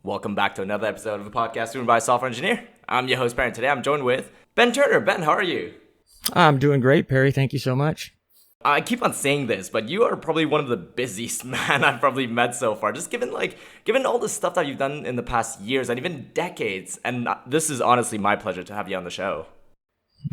Welcome back to another episode of the podcast driven by a software engineer. I'm your host, Perry, and today I'm joined with Ben Turner. Ben, how are you? I'm doing great, Perry. Thank you so much. I keep on saying this, but you are probably one of the busiest man I've probably met so far. Just given all the stuff that you've done in the past years and even decades, and this is honestly my pleasure to have you on the show.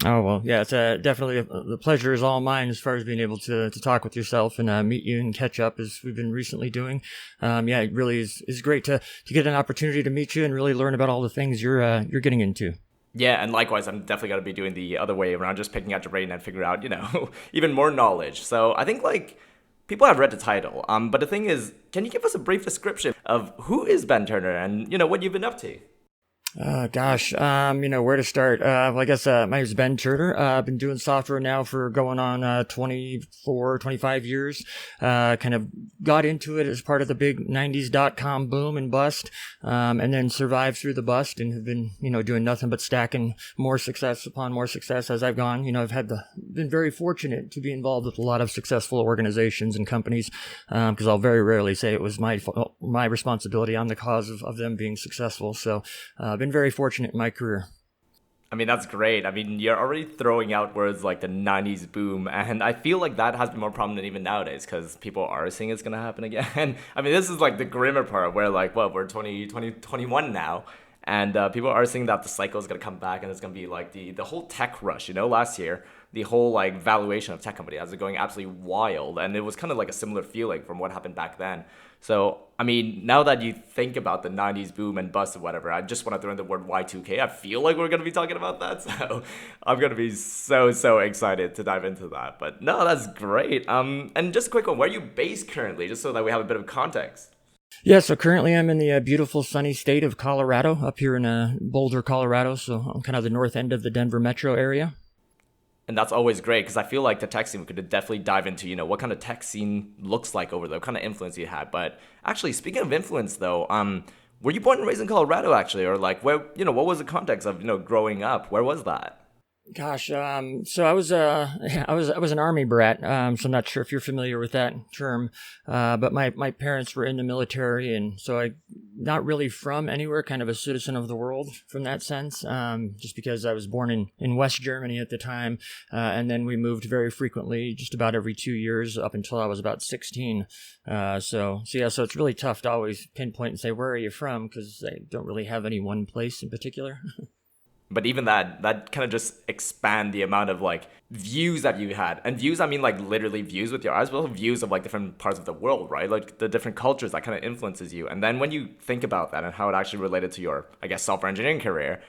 Oh, well, yeah, it's definitely the pleasure is all mine as far as being able to talk with yourself and meet you and catch up as we've been recently doing. Yeah, it really is great to get an opportunity to meet you and really learn about all the things you're getting into. Yeah, and likewise, I'm definitely going to be doing the other way around, just picking out your brain and figure out, even more knowledge. So I think, people have read the title. But the thing is, can you give us a brief description of who is Ben Turner and, what you've been up to? Where to start? Well, I guess, my name is Ben Turner. I've been doing software now for going on, 25 years. Kind of got into it as part of the big 90s .com boom and bust, and then survived through the bust and have been, doing nothing but stacking more success upon more success as I've gone. I've been very fortunate to be involved with a lot of successful organizations and companies, because I'll very rarely say it was my responsibility. I'm the cause of them being successful. So, I've been very fortunate in my career. I mean, that's great. I mean, you're already throwing out words like the 90s boom, and I feel like that has been more prominent even nowadays because people are saying it's going to happen again. I mean, this is like the grimmer part where we're 2021 now, and people are saying that the cycle is going to come back and it's going to be like the whole tech rush, last year, the whole valuation of tech companies is going absolutely wild, and it was kind of like a similar feeling from what happened back then. So, I mean, now that you think about the 90s boom and bust or whatever, I just want to throw in the word Y2K. I feel like we're going to be talking about that. So I'm going to be so excited to dive into that. But no, that's great. And just a quick one, where are you based currently, just so that we have a bit of context? Yeah, so currently I'm in the beautiful sunny state of Colorado, up here in Boulder, Colorado. So I'm kind of the north end of the Denver metro area. And that's always great because I feel like the tech scene, we could definitely dive into, what kind of tech scene looks like over there, what kind of influence you had. But actually, speaking of influence, though, were you born and raised in Colorado, actually? Or where, what was the context of, growing up? Where was that? Gosh, so I was an army brat. So I'm not sure if you're familiar with that term. But my parents were in the military, and so I not really from anywhere, kind of a citizen of the world from that sense. Just because I was born in West Germany at the time, and then we moved very frequently, just about every 2 years up until I was about 16. So it's really tough to always pinpoint and say, where are you from? Because I don't really have any one place in particular. But even that kind of just expand the amount of views that you had. And views, I mean literally views with your eyes, but also views of different parts of the world, right? Like the different cultures that kind of influences you. And then when you think about that and how it actually related to your, I guess, software engineering career,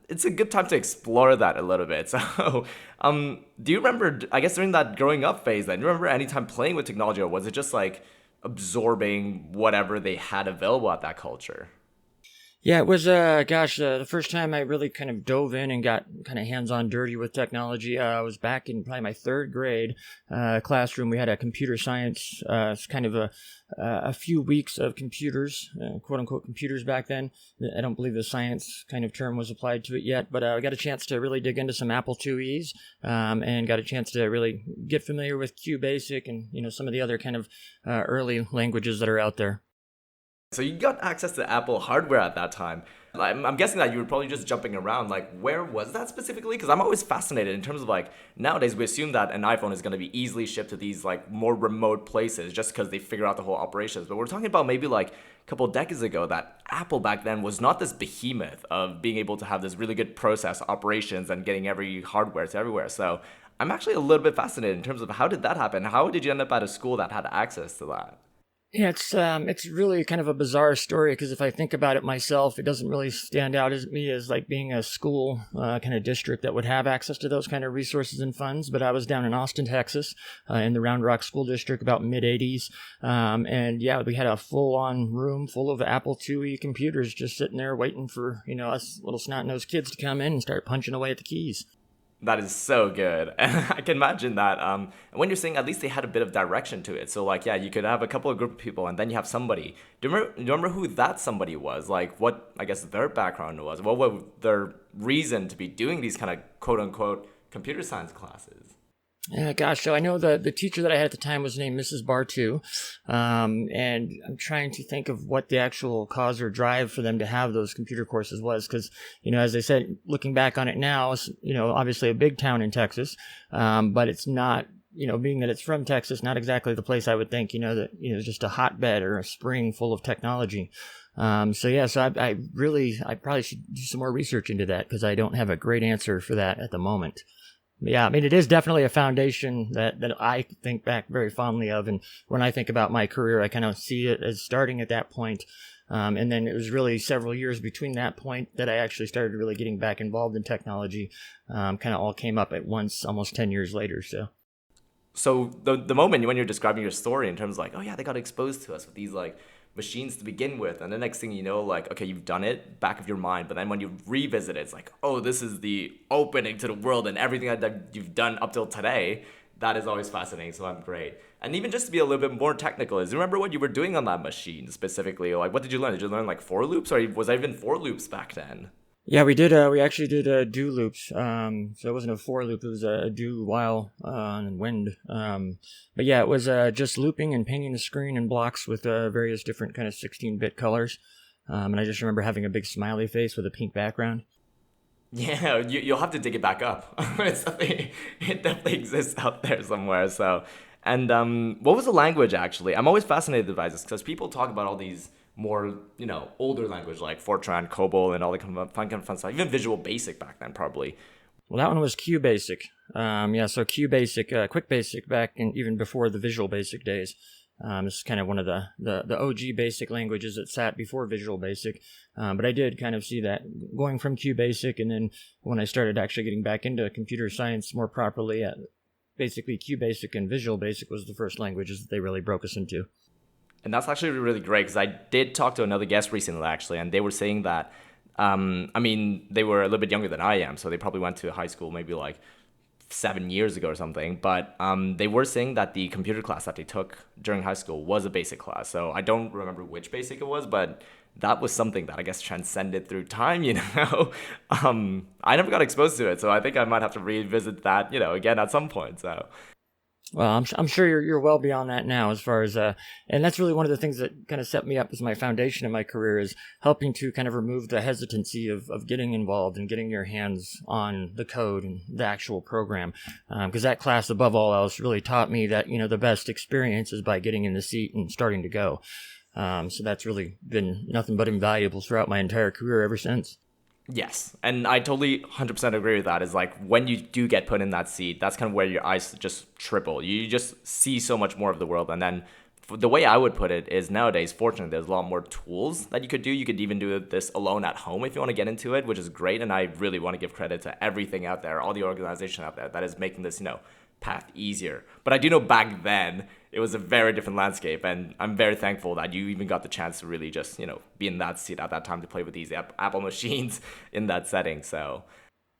it's a good time to explore that a little bit. So, do you remember, I guess during that growing up phase then, do you remember any time playing with technology, or was it just absorbing whatever they had available at that culture? Yeah, it was, the first time I really kind of dove in and got kind of hands-on dirty with technology. I was back in probably my third grade classroom. We had a computer science, kind of a few weeks of computers, quote-unquote computers back then. I don't believe the science kind of term was applied to it yet, but I got a chance to really dig into some Apple IIes, and got a chance to really get familiar with QBasic and, some of the other kind of early languages that are out there. So you got access to Apple hardware at that time. I'm guessing that you were probably just jumping around. Where was that specifically? Because I'm always fascinated in terms of nowadays we assume that an iPhone is going to be easily shipped to these more remote places just because they figure out the whole operations. But we're talking about maybe a couple of decades ago that Apple back then was not this behemoth of being able to have this really good process operations and getting every hardware to everywhere. So I'm actually a little bit fascinated in terms of how did that happen? How did you end up at a school that had access to that? Yeah, it's really kind of a bizarre story because if I think about it myself, it doesn't really stand out as me as being a school kind of district that would have access to those kind of resources and funds. But I was down in Austin, Texas, in the Round Rock School District about mid '80s, and yeah, we had a full-on room full of Apple IIe computers just sitting there waiting for us little snot-nosed kids to come in and start punching away at the keys. That is so good. I can imagine that. And when you're saying at least they had a bit of direction to it. So you could have a couple of group of people and then you have somebody. Do you remember who that somebody was? What, I guess, their background was? What was their reason to be doing these kind of quote unquote computer science classes? Yeah, gosh. So I know the teacher that I had at the time was named Mrs. Bartu, and I'm trying to think of what the actual cause or drive for them to have those computer courses was, because as I said, looking back on it now, it's, obviously a big town in Texas, but it's not. Being that it's from Texas, not exactly the place I would think. That just a hotbed or a spring full of technology. So I probably should do some more research into that because I don't have a great answer for that at the moment. Yeah, I mean, it is definitely a foundation that I think back very fondly of. And when I think about my career, I kind of see it as starting at that point. And then it was really several years between that point that I actually started really getting back involved in technology. Kind of all came up at once, almost 10 years later. So the moment when you're describing your story in terms of like, oh yeah, they got exposed to us with these like machines to begin with, and the next thing you know, like, okay, you've done it, back of your mind, but then when you revisit it, it's like, oh, this is the opening to the world and everything that you've done up till today. That is always fascinating, so I'm great. And even just to be a little bit more technical, is remember what you were doing on that machine specifically? Like, what did you learn? Did you learn like for loops, or was there even for loops back then? Yeah, we did. We actually did do loops. So it wasn't a for loop; it was a do while and wind. But yeah, it was just looping and painting the screen in blocks with various different kind of 16-bit colors. And I just remember having a big smiley face with a pink background. Yeah, you'll have to dig it back up. It definitely exists out there somewhere. So, and what was the language actually? I'm always fascinated by this because people talk about all these more older language like Fortran, COBOL, and all the fun stuff. Even Visual Basic back then, probably. Well, that one was QBasic. So QBasic, Quick Basic back in even before the Visual Basic days. This is kind of one of the OG basic languages that sat before Visual Basic. But I did kind of see that going from QBasic, and then when I started actually getting back into computer science more properly, basically QBasic and Visual Basic was the first languages that they really broke us into. And that's actually really great because I did talk to another guest recently, actually, and they were saying that, they were a little bit younger than I am, so they probably went to high school maybe like 7 years ago or something. But they were saying that the computer class that they took during high school was a basic class. So I don't remember which basic it was, but that was something that I guess transcended through time, I never got exposed to it, so I think I might have to revisit that, again at some point, so... Well, I'm sure you're well beyond that now as far as, and that's really one of the things that kind of set me up as my foundation in my career is helping to kind of remove the hesitancy of getting involved and getting your hands on the code and the actual program. Because that class, above all else, really taught me that, the best experience is by getting in the seat and starting to go. So that's really been nothing but invaluable throughout my entire career ever since. Yes, and I totally 100% agree with that. Is like when you do get put in that seat, that's kind of where your eyes just triple. You just see so much more of the world. And then the way I would put it is nowadays, fortunately, there's a lot more tools that you could do. You could even do this alone at home if you want to get into it, which is great. And I really want to give credit to everything out there, all the organization out there that is making this, path easier. But I do know back then it was a very different landscape, and I'm very thankful that you even got the chance to really just be in that seat at that time to play with these Apple machines in that setting. So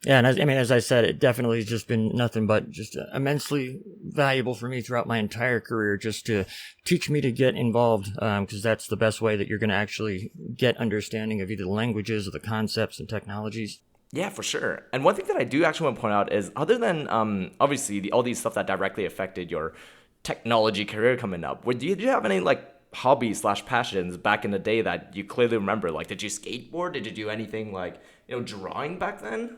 yeah, and as I said, it definitely has just been nothing but just immensely valuable for me throughout my entire career, just to teach me to get involved, because that's the best way that you're going to actually get understanding of either the languages or the concepts and technologies. Yeah, for sure. And one thing that I do actually want to point out is, other than obviously all these stuff that directly affected your technology career coming up, did you have any like hobbies / passions back in the day that you clearly remember? Like, did you skateboard? Did you do anything like drawing back then?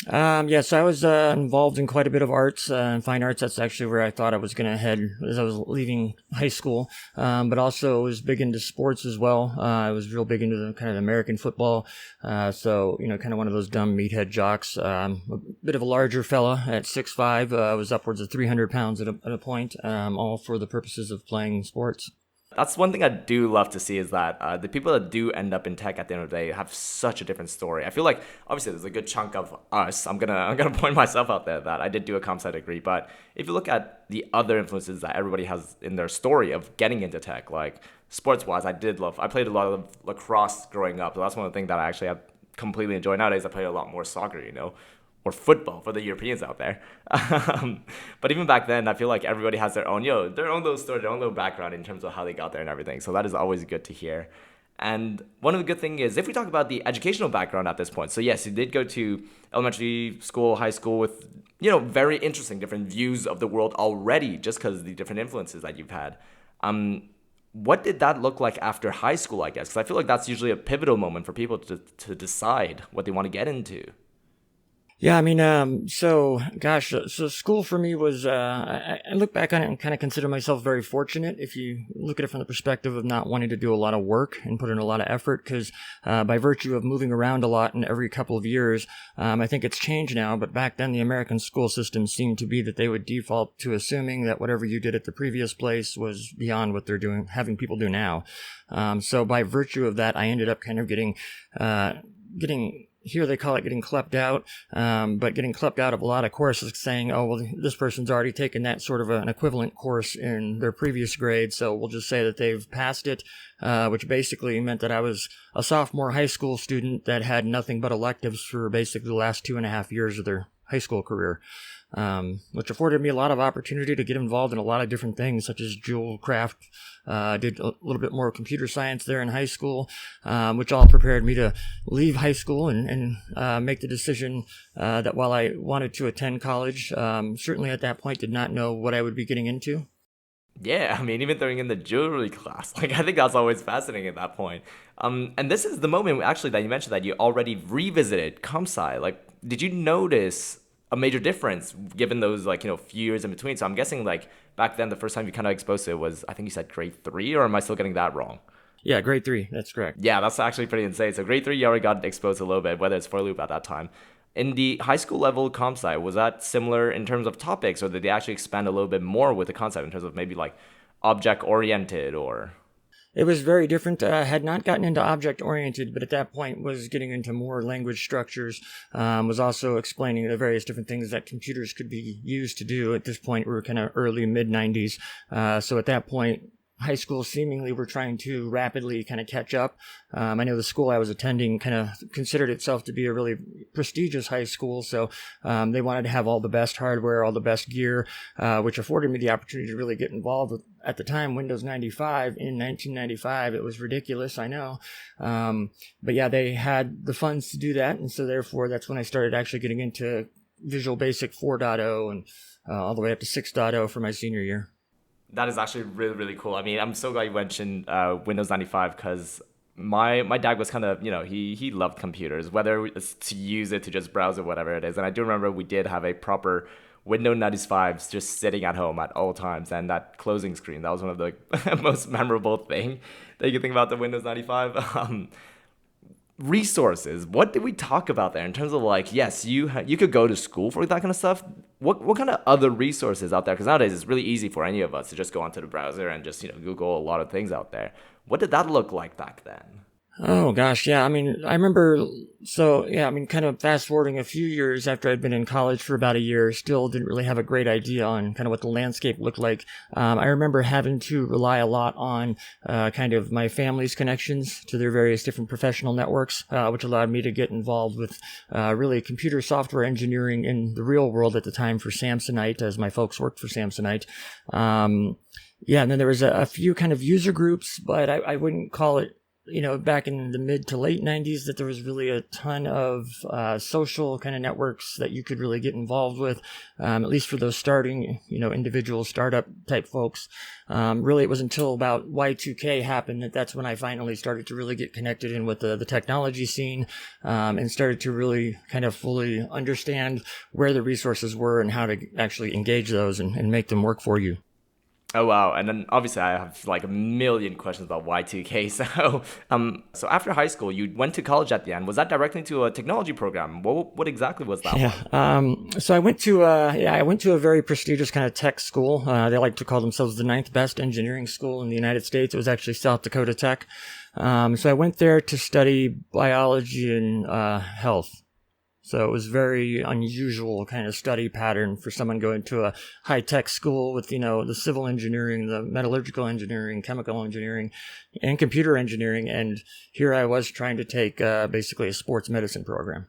Yes, I was involved in quite a bit of arts and fine arts. That's actually where I thought I was going to head as I was leaving high school. But also was big into sports as well. I was real big into the kind of American football. So kind of one of those dumb meathead jocks. A bit of a larger fella at 6'5". I was upwards of 300 pounds at a point, all for the purposes of playing sports. That's one thing I do love to see, is that the people that do end up in tech at the end of the day have such a different story. I feel like obviously there's a good chunk of us. I'm gonna point myself out there that I did do a comp sci degree, but if you look at the other influences that everybody has in their story of getting into tech, like sports wise, I played a lot of lacrosse growing up. So that's one of the things that I actually have completely enjoyed nowadays. I play a lot more soccer, or football for the Europeans out there. But even back then, I feel like everybody has their own little story, their own little background in terms of how they got there and everything. So that is always good to hear. And one of the good things is, if we talk about the educational background at this point, so yes, you did go to elementary school, high school with, very interesting different views of the world already, just because of the different influences that you've had. What did that look like after high school, I guess? Because I feel like that's usually a pivotal moment for people to decide what they want to get into. Yeah, I mean, so school for me was, I look back on it and kind of consider myself very fortunate if you look at it from the perspective of not wanting to do a lot of work and put in a lot of effort, because by virtue of moving around a lot in every couple of years, I think it's changed now, but back then the American school system seemed to be that they would default to assuming that whatever you did at the previous place was beyond what they're doing, having people do now. So by virtue of that, I ended up kind of getting here they call it getting clept out, but getting clept out of a lot of courses, saying, oh, well, this person's already taken that sort of an equivalent course in their previous grade, so we'll just say that they've passed it, which basically meant that I was a sophomore high school student that had nothing but electives for basically the last 2.5 years of their high school career. Which afforded me a lot of opportunity to get involved in a lot of different things, such as jewel craft. Did a little bit more computer science there in high school, which all prepared me to leave high school and make the decision that while I wanted to attend college, certainly at that point did not know what I would be getting into. Yeah, I mean, even throwing in the jewelry class, like I think that's always fascinating at that point. And this is the moment actually that you mentioned that you already revisited comp sci. Like, did you notice a major difference given those few years in between? So I'm guessing like back then the first time you kind of exposed to it was, I think you said grade 3, or am I still getting that wrong? Yeah, grade 3. That's correct. Yeah, that's actually pretty insane. So grade 3 you already got exposed a little bit, whether it's for loop at that time. In the high school level comp sci, was that similar in terms of topics, or did they actually expand a little bit more with the concept in terms of maybe like object oriented or? It was very different. Had not gotten into object-oriented, but at that point was getting into more language structures, was also explaining the various different things that computers could be used to do. At this point, we were kind of early, mid-90s. So at that point, high school seemingly were trying to rapidly kind of catch up. I know the school I was attending kind of considered itself to be a really prestigious high school, so they wanted to have all the best hardware, all the best gear, which afforded me the opportunity to really get involved with, at the time, Windows 95 in 1995. It was ridiculous, I know. But yeah, they had the funds to do that, and so therefore that's when I started actually getting into Visual Basic 4.0 and all the way up to 6.0 for my senior year. That is actually really, really cool. I mean, I'm so glad you mentioned Windows 95, because my dad was kind of, he loved computers, whether it's to use it to just browse or whatever it is. And I do remember we did have a proper Windows 95s just sitting at home at all times. And that closing screen, that was one of the most memorable thing that you can think about the Windows 95. Resources, what did we talk about there in terms of like, yes, you could go to school for that kind of stuff. What kind of other resources out there? Because nowadays it's really easy for any of us to just go onto the browser and just Google a lot of things out there. What did that look like back then? Oh gosh, yeah. I mean, I remember. So yeah, I mean, kind of fast forwarding a few years after I'd been in college for about a year, still didn't really have a great idea on kind of what the landscape looked like. I remember having to rely a lot on kind of my family's connections to their various different professional networks, which allowed me to get involved with really computer software engineering in the real world at the time for Samsonite, as my folks worked for Samsonite. Yeah, and then there was a few kind of user groups, but I wouldn't call it, back in the mid to late 90s, that there was really a ton of social kind of networks that you could really get involved with, at least for those starting, individual startup type folks. Really, it was until about Y2K happened that's when I finally started to really get connected in with the technology scene, and started to really kind of fully understand where the resources were and how to actually engage those and make them work for you. Oh wow! And then obviously I have like a million questions about Y2K. So after high school, you went to college at the end. Was that directly to a technology program? What exactly was that? Yeah. So I went to a very prestigious kind of tech school. They like to call themselves the 9th best engineering school in the United States. It was actually South Dakota Tech. So I went there to study biology and health. So it was very unusual kind of study pattern for someone going to a high-tech school with, the civil engineering, the metallurgical engineering, chemical engineering, and computer engineering. And here I was trying to take basically a sports medicine program.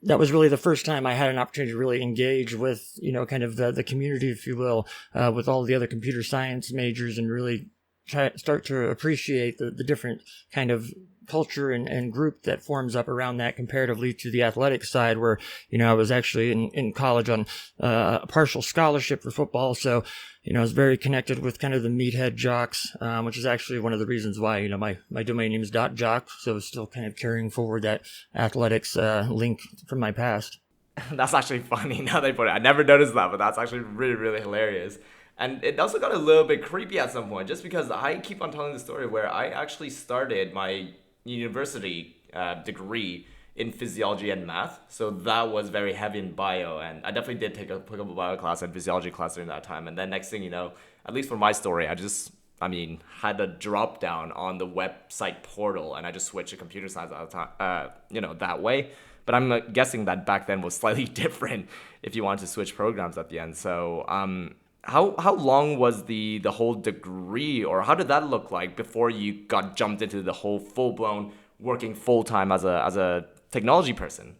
That was really the first time I had an opportunity to really engage with, kind of the community, if you will, with all the other computer science majors, and really start to appreciate the different kind of culture and group that forms up around that comparatively to the athletic side where, I was actually in college on a partial scholarship for football. So, I was very connected with kind of the meathead jocks, which is actually one of the reasons why, my domain name is .jock. So it's still kind of carrying forward that athletics link from my past. That's actually funny now they put it. I never noticed that, but that's actually really, really hilarious. And it also got a little bit creepy at some point, just because I keep on telling the story where I actually started my university degree in physiology and math. So that was very heavy in bio, and I definitely did take a applicable bio class and physiology class during that time. And then next thing you know, at least for my story, had a drop down on the website portal, and I just switched to computer science at the time, that way. But I'm guessing that back then was slightly different if you wanted to switch programs at the end. So how long was the whole degree, or how did that look like before you got jumped into the whole full-blown working full-time as a technology person?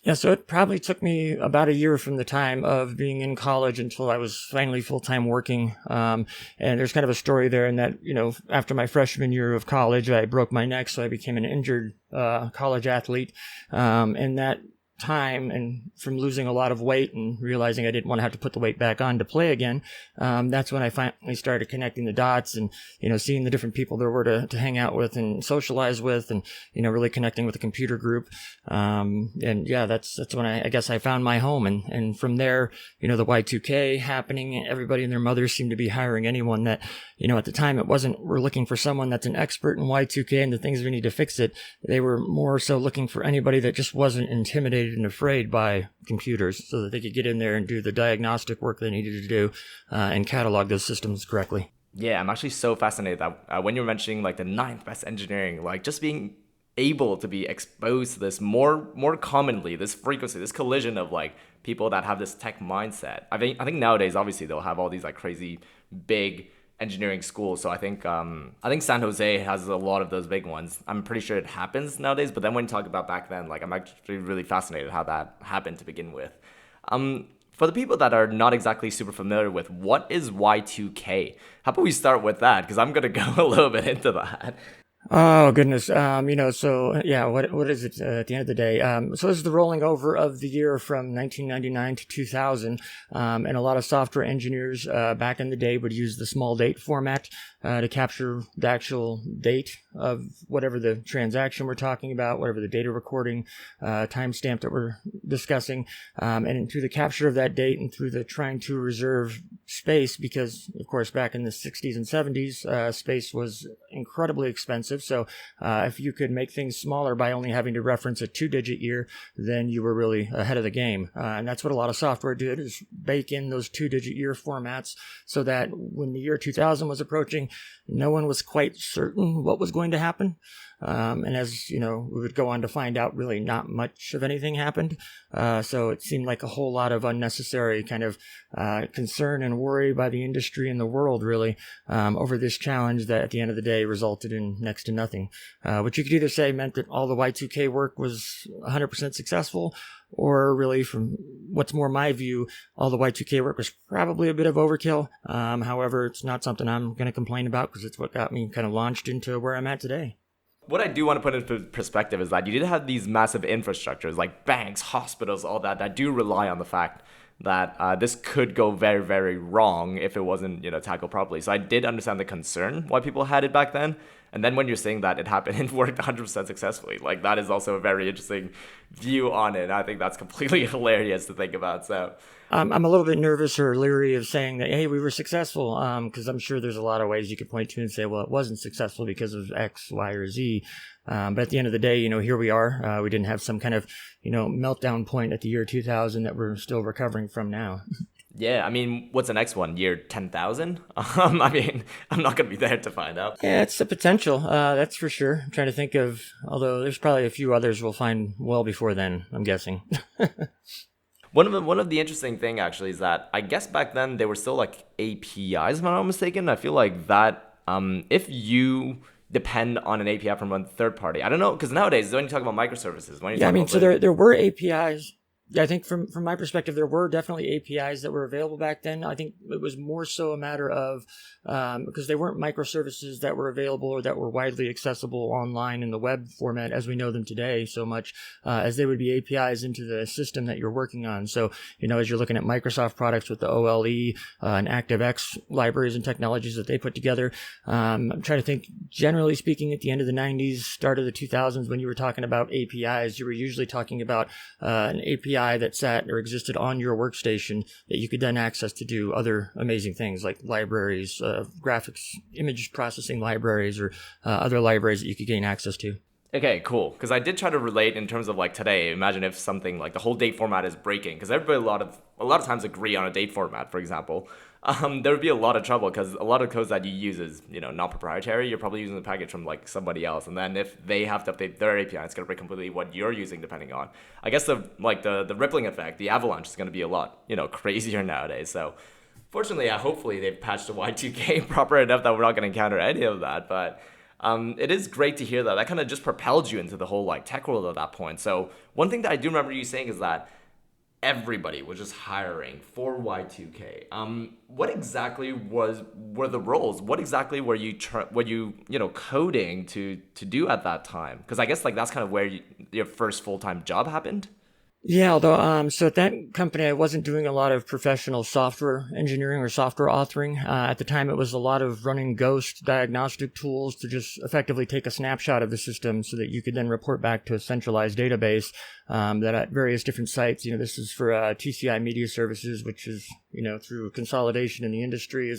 Yeah, so it probably took me about a year from the time of being in college until I was finally full-time working. And there's kind of a story there in that, after my freshman year of college, I broke my neck, so I became an injured college athlete. And that time, and from losing a lot of weight and realizing I didn't want to have to put the weight back on to play again, that's when I finally started connecting the dots and, seeing the different people there were to hang out with and socialize with, and, really connecting with the computer group. And yeah, that's when I guess I found my home. And from there, the Y2K happening, everybody and their mothers seemed to be hiring anyone that, at the time it wasn't, we're looking for someone that's an expert in Y2K and the things we need to fix it. They were more so looking for anybody that just wasn't intimidated and afraid by computers, so that they could get in there and do the diagnostic work they needed to do and catalog those systems correctly. Yeah, I'm actually so fascinated that when you're mentioning like the ninth best engineering, like just being able to be exposed to this more commonly, this frequency, this collision of like people that have this tech mindset. I think nowadays obviously they'll have all these like crazy big engineering schools. So I think San Jose has a lot of those big ones. I'm pretty sure it happens nowadays. But then when you talk about back then, like I'm actually really fascinated how that happened to begin with. For the people that are not exactly super familiar with what is Y2K, how about we start with that? Because I'm gonna go a little bit into that. Oh goodness. So yeah, what is it at the end of the day? So this is the rolling over of the year from 1999 to 2000. And a lot of software engineers, back in the day would use the small date format, to capture the actual date of whatever the transaction we're talking about, whatever the data recording, timestamp that we're discussing. And through the capture of that date and through the trying to reserve space, because of course back in the 60s and 70s, space was incredibly expensive. So if you could make things smaller by only having to reference a 2-digit year, then you were really ahead of the game. And that's what a lot of software did, is bake in those 2-digit year formats so that when the year 2000 was approaching, no one was quite certain what was going to happen. And as we would go on to find out, really not much of anything happened. So it seemed like a whole lot of unnecessary kind of concern and worry by the industry and the world, really, over this challenge that at the end of the day resulted in next to nothing. Which you could either say meant that all the Y2K work was 100% successful, or really, from what's more my view, all the Y2K work was probably a bit of overkill. However, it's not something I'm going to complain about, because it's what got me kind of launched into where I'm at today. What I do want to put into perspective is that you did have these massive infrastructures like banks, hospitals, all that do rely on the fact that this could go very, very wrong if it wasn't, tackled properly. So I did understand the concern why people had it back then. And then when you're saying that it happened and worked 100% successfully, like that is also a very interesting view on it. I think that's completely hilarious to think about. So I'm a little bit nervous or leery of saying that, hey, we were successful, because I'm sure there's a lot of ways you could point to and say, well, it wasn't successful because of X, Y, or Z. But at the end of the day, here we are. We didn't have some kind of, meltdown point at the year 2000 that we're still recovering from now. Yeah, what's the next one? Year 10,000? I'm not going to be there to find out. Yeah, it's the potential, that's for sure. I'm trying to think of, although there's probably a few others we'll find well before then, I'm guessing. One of the interesting thing actually is that I guess back then they were still like APIs, if I'm not mistaken. I feel like that if you depend on an API from a third party, I don't know, because nowadays when you talk about microservices, when you there were APIs Yeah, I think from my perspective, there were definitely APIs that were available back then. I think it was more so a matter of because they weren't microservices that were available or that were widely accessible online in the web format as we know them today so much as they would be APIs into the system that you're working on. So, as you're looking at Microsoft products with the OLE and ActiveX libraries and technologies that they put together, I'm trying to think, generally speaking, at the end of the 90s, start of the 2000s, when you were talking about APIs, you were usually talking about an API that sat or existed on your workstation that you could then access to do other amazing things like libraries, graphics, image processing libraries, or other libraries that you could gain access to. Okay, cool. Because I did try to relate in terms of like today. Imagine if something like the whole date format is breaking, because everybody a lot of times agree on a date format. For example, there would be a lot of trouble because a lot of codes that you use is not proprietary. You're probably using the package from like somebody else, and then if they have to update their API, it's gonna break completely what you're using depending on. I guess the rippling effect, the avalanche is gonna be a lot crazier nowadays. So. Fortunately, hopefully they've patched the Y2K proper enough that we're not going to encounter any of that. But it is great to hear that. That kind of just propelled you into the whole like tech world at that point. So one thing that I do remember you saying is that everybody was just hiring for Y2K. What exactly were the roles? What exactly were you coding to do at that time? Because I guess like that's kind of where your first full-time job happened. Yeah, although so at that company, I wasn't doing a lot of professional software engineering or software authoring. At the time, it was a lot of running ghost diagnostic tools to just effectively take a snapshot of the system so that you could then report back to a centralized database that at various different sites. This is for TCI Media Services, which is through consolidation in the industry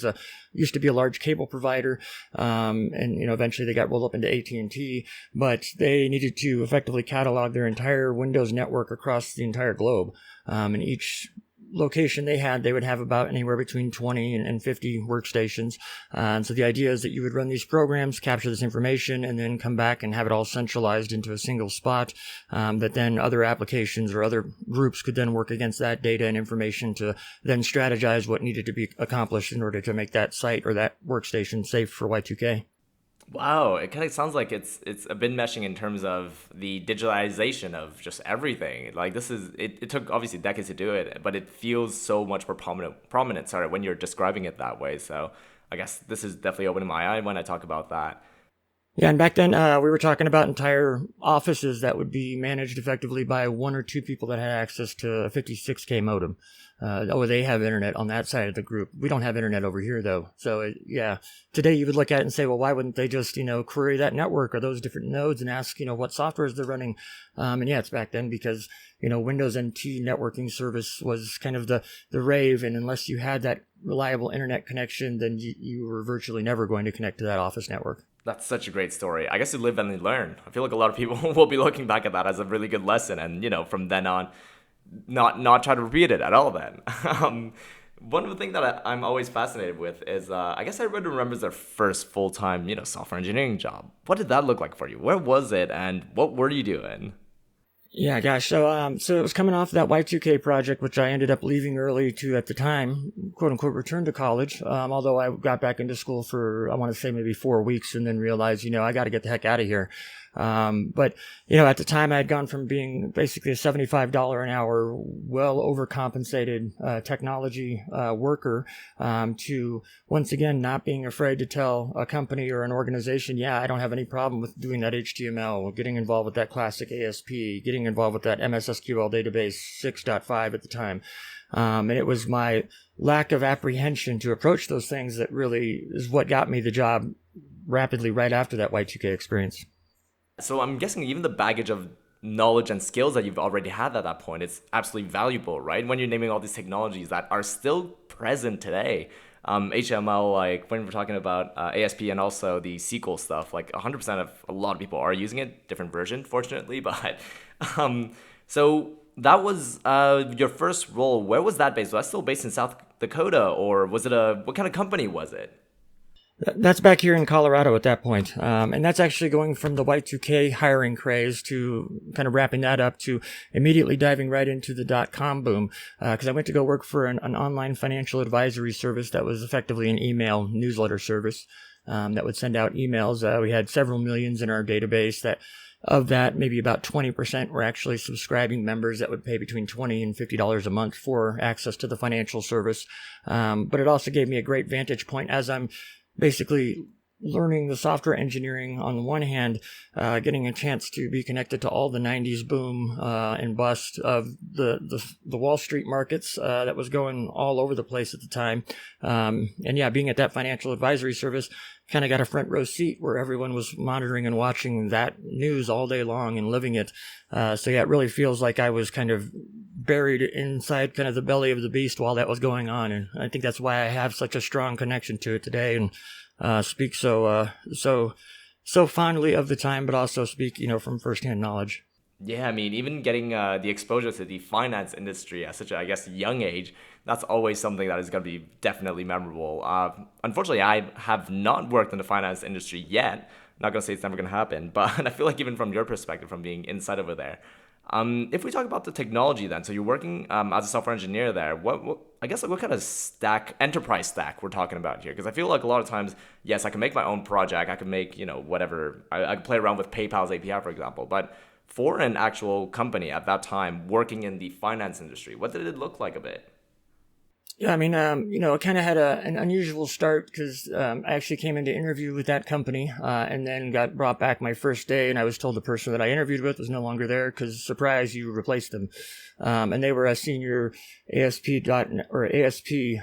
used to be a large cable provider, and eventually they got rolled up into AT&T, but they needed to effectively catalog their entire Windows network across the entire globe. And each location they would have about anywhere between 20 and 50 workstations. And so the idea is that you would run these programs, capture this information, and then come back and have it all centralized into a single spot that then other applications or other groups could then work against that data and information to then strategize what needed to be accomplished in order to make that site or that workstation safe for Y2K. Wow, it kind of sounds like it's a bit meshing in terms of the digitalization of just everything. Like it took obviously decades to do it, but it feels so much more prominent, sorry, when you're describing it that way. So I guess this is definitely opening my eye when I talk about that. Yeah, and back then we were talking about entire offices that would be managed effectively by one or two people that had access to a 56K modem. They have internet on that side of the group. We don't have internet over here, though. So, today you would look at it and say, well, why wouldn't they just, query that network or those different nodes and ask, what softwares they're running? It's back then because, Windows NT networking service was kind of the rave. And unless you had that reliable internet connection, then you were virtually never going to connect to that office network. That's such a great story. I guess you live and you learn. I feel like a lot of people will be looking back at that as a really good lesson. And, from then on, not try to repeat it at all then. One of the things that I'm always fascinated with is I guess everybody remembers their first full-time software engineering job. What did that look like for you? Where was it and what were you doing? Yeah, gosh. So it was coming off that Y2K project, which I ended up leaving early to, at the time, quote unquote, return to college. Although I got back into school for, I want to say maybe 4 weeks and then realized, I got to get the heck out of here. But at the time I had gone from being basically a $75 an hour, well overcompensated, technology, worker, to once again, not being afraid to tell a company or an organization, I don't have any problem with doing that HTML, getting involved with that classic ASP, getting involved with that MS SQL database 6.5 at the time. And it was my lack of apprehension to approach those things that really is what got me the job rapidly right after that Y2K experience. So I'm guessing even the baggage of knowledge and skills that you've already had at that point, it's absolutely valuable, right? When you're naming all these technologies that are still present today. HTML, like when we're talking about ASP and also the SQL stuff, like 100% of a lot of people are using it, different version, fortunately. But so that was your first role. Where was that based? Was that still based in South Dakota, or was it what kind of company was it? That's back here in Colorado at that point. And that's actually going from the Y2K hiring craze to kind of wrapping that up to immediately diving right into the .com boom. Cause I went to go work for an online financial advisory service that was effectively an email newsletter service, that would send out emails. We had several millions in our database that of that, maybe about 20% were actually subscribing members that would pay between $20 and $50 a month for access to the financial service. But it also gave me a great vantage point as I'm basically learning the software engineering on the one hand, getting a chance to be connected to all the 90s boom and bust of the Wall Street markets that was going all over the place at the time. And yeah, being at that financial advisory service, kind of got a front row seat where everyone was monitoring and watching that news all day long and living it. So yeah, it really feels like I was kind of buried inside kind of the belly of the beast while that was going on. And I think that's why I have such a strong connection to it today and speak so fondly of the time, but also speak, from firsthand knowledge. Yeah, I mean, even getting the exposure to the finance industry at such a, I guess, young age, that's always something that is going to be definitely memorable. Unfortunately, I have not worked in the finance industry yet. Not going to say it's never going to happen, but I feel like even from your perspective, from being inside over there, if we talk about the technology then, so you're working as a software engineer there, what I guess what kind of enterprise stack we're talking about here? Because I feel like a lot of times, yes, I can make my own project, I can make, whatever, I can play around with PayPal's API, for example, but for an actual company at that time working in the finance industry, what did it look like a bit? Yeah, I mean, it kind of had an unusual start because I actually came in to interview with that company and then got brought back my first day, and I was told the person that I interviewed with was no longer there because, surprise, you replaced them. And they were a senior ASP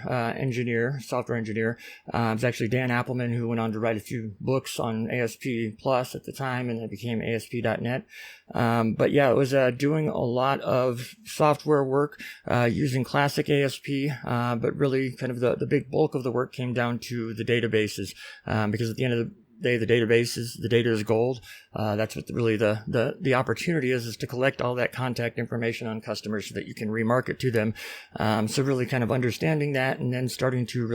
engineer, software engineer. It was actually Dan Appleman, who went on to write a few books on ASP Plus at the time, and it became ASP.NET. But yeah, it was doing a lot of software work using classic ASP, but really kind of the big bulk of the work came down to the databases, because at the end of the day, the data is gold. That's what really the opportunity is to collect all that contact information on customers so that you can remarket to them. So really kind of understanding that and then starting to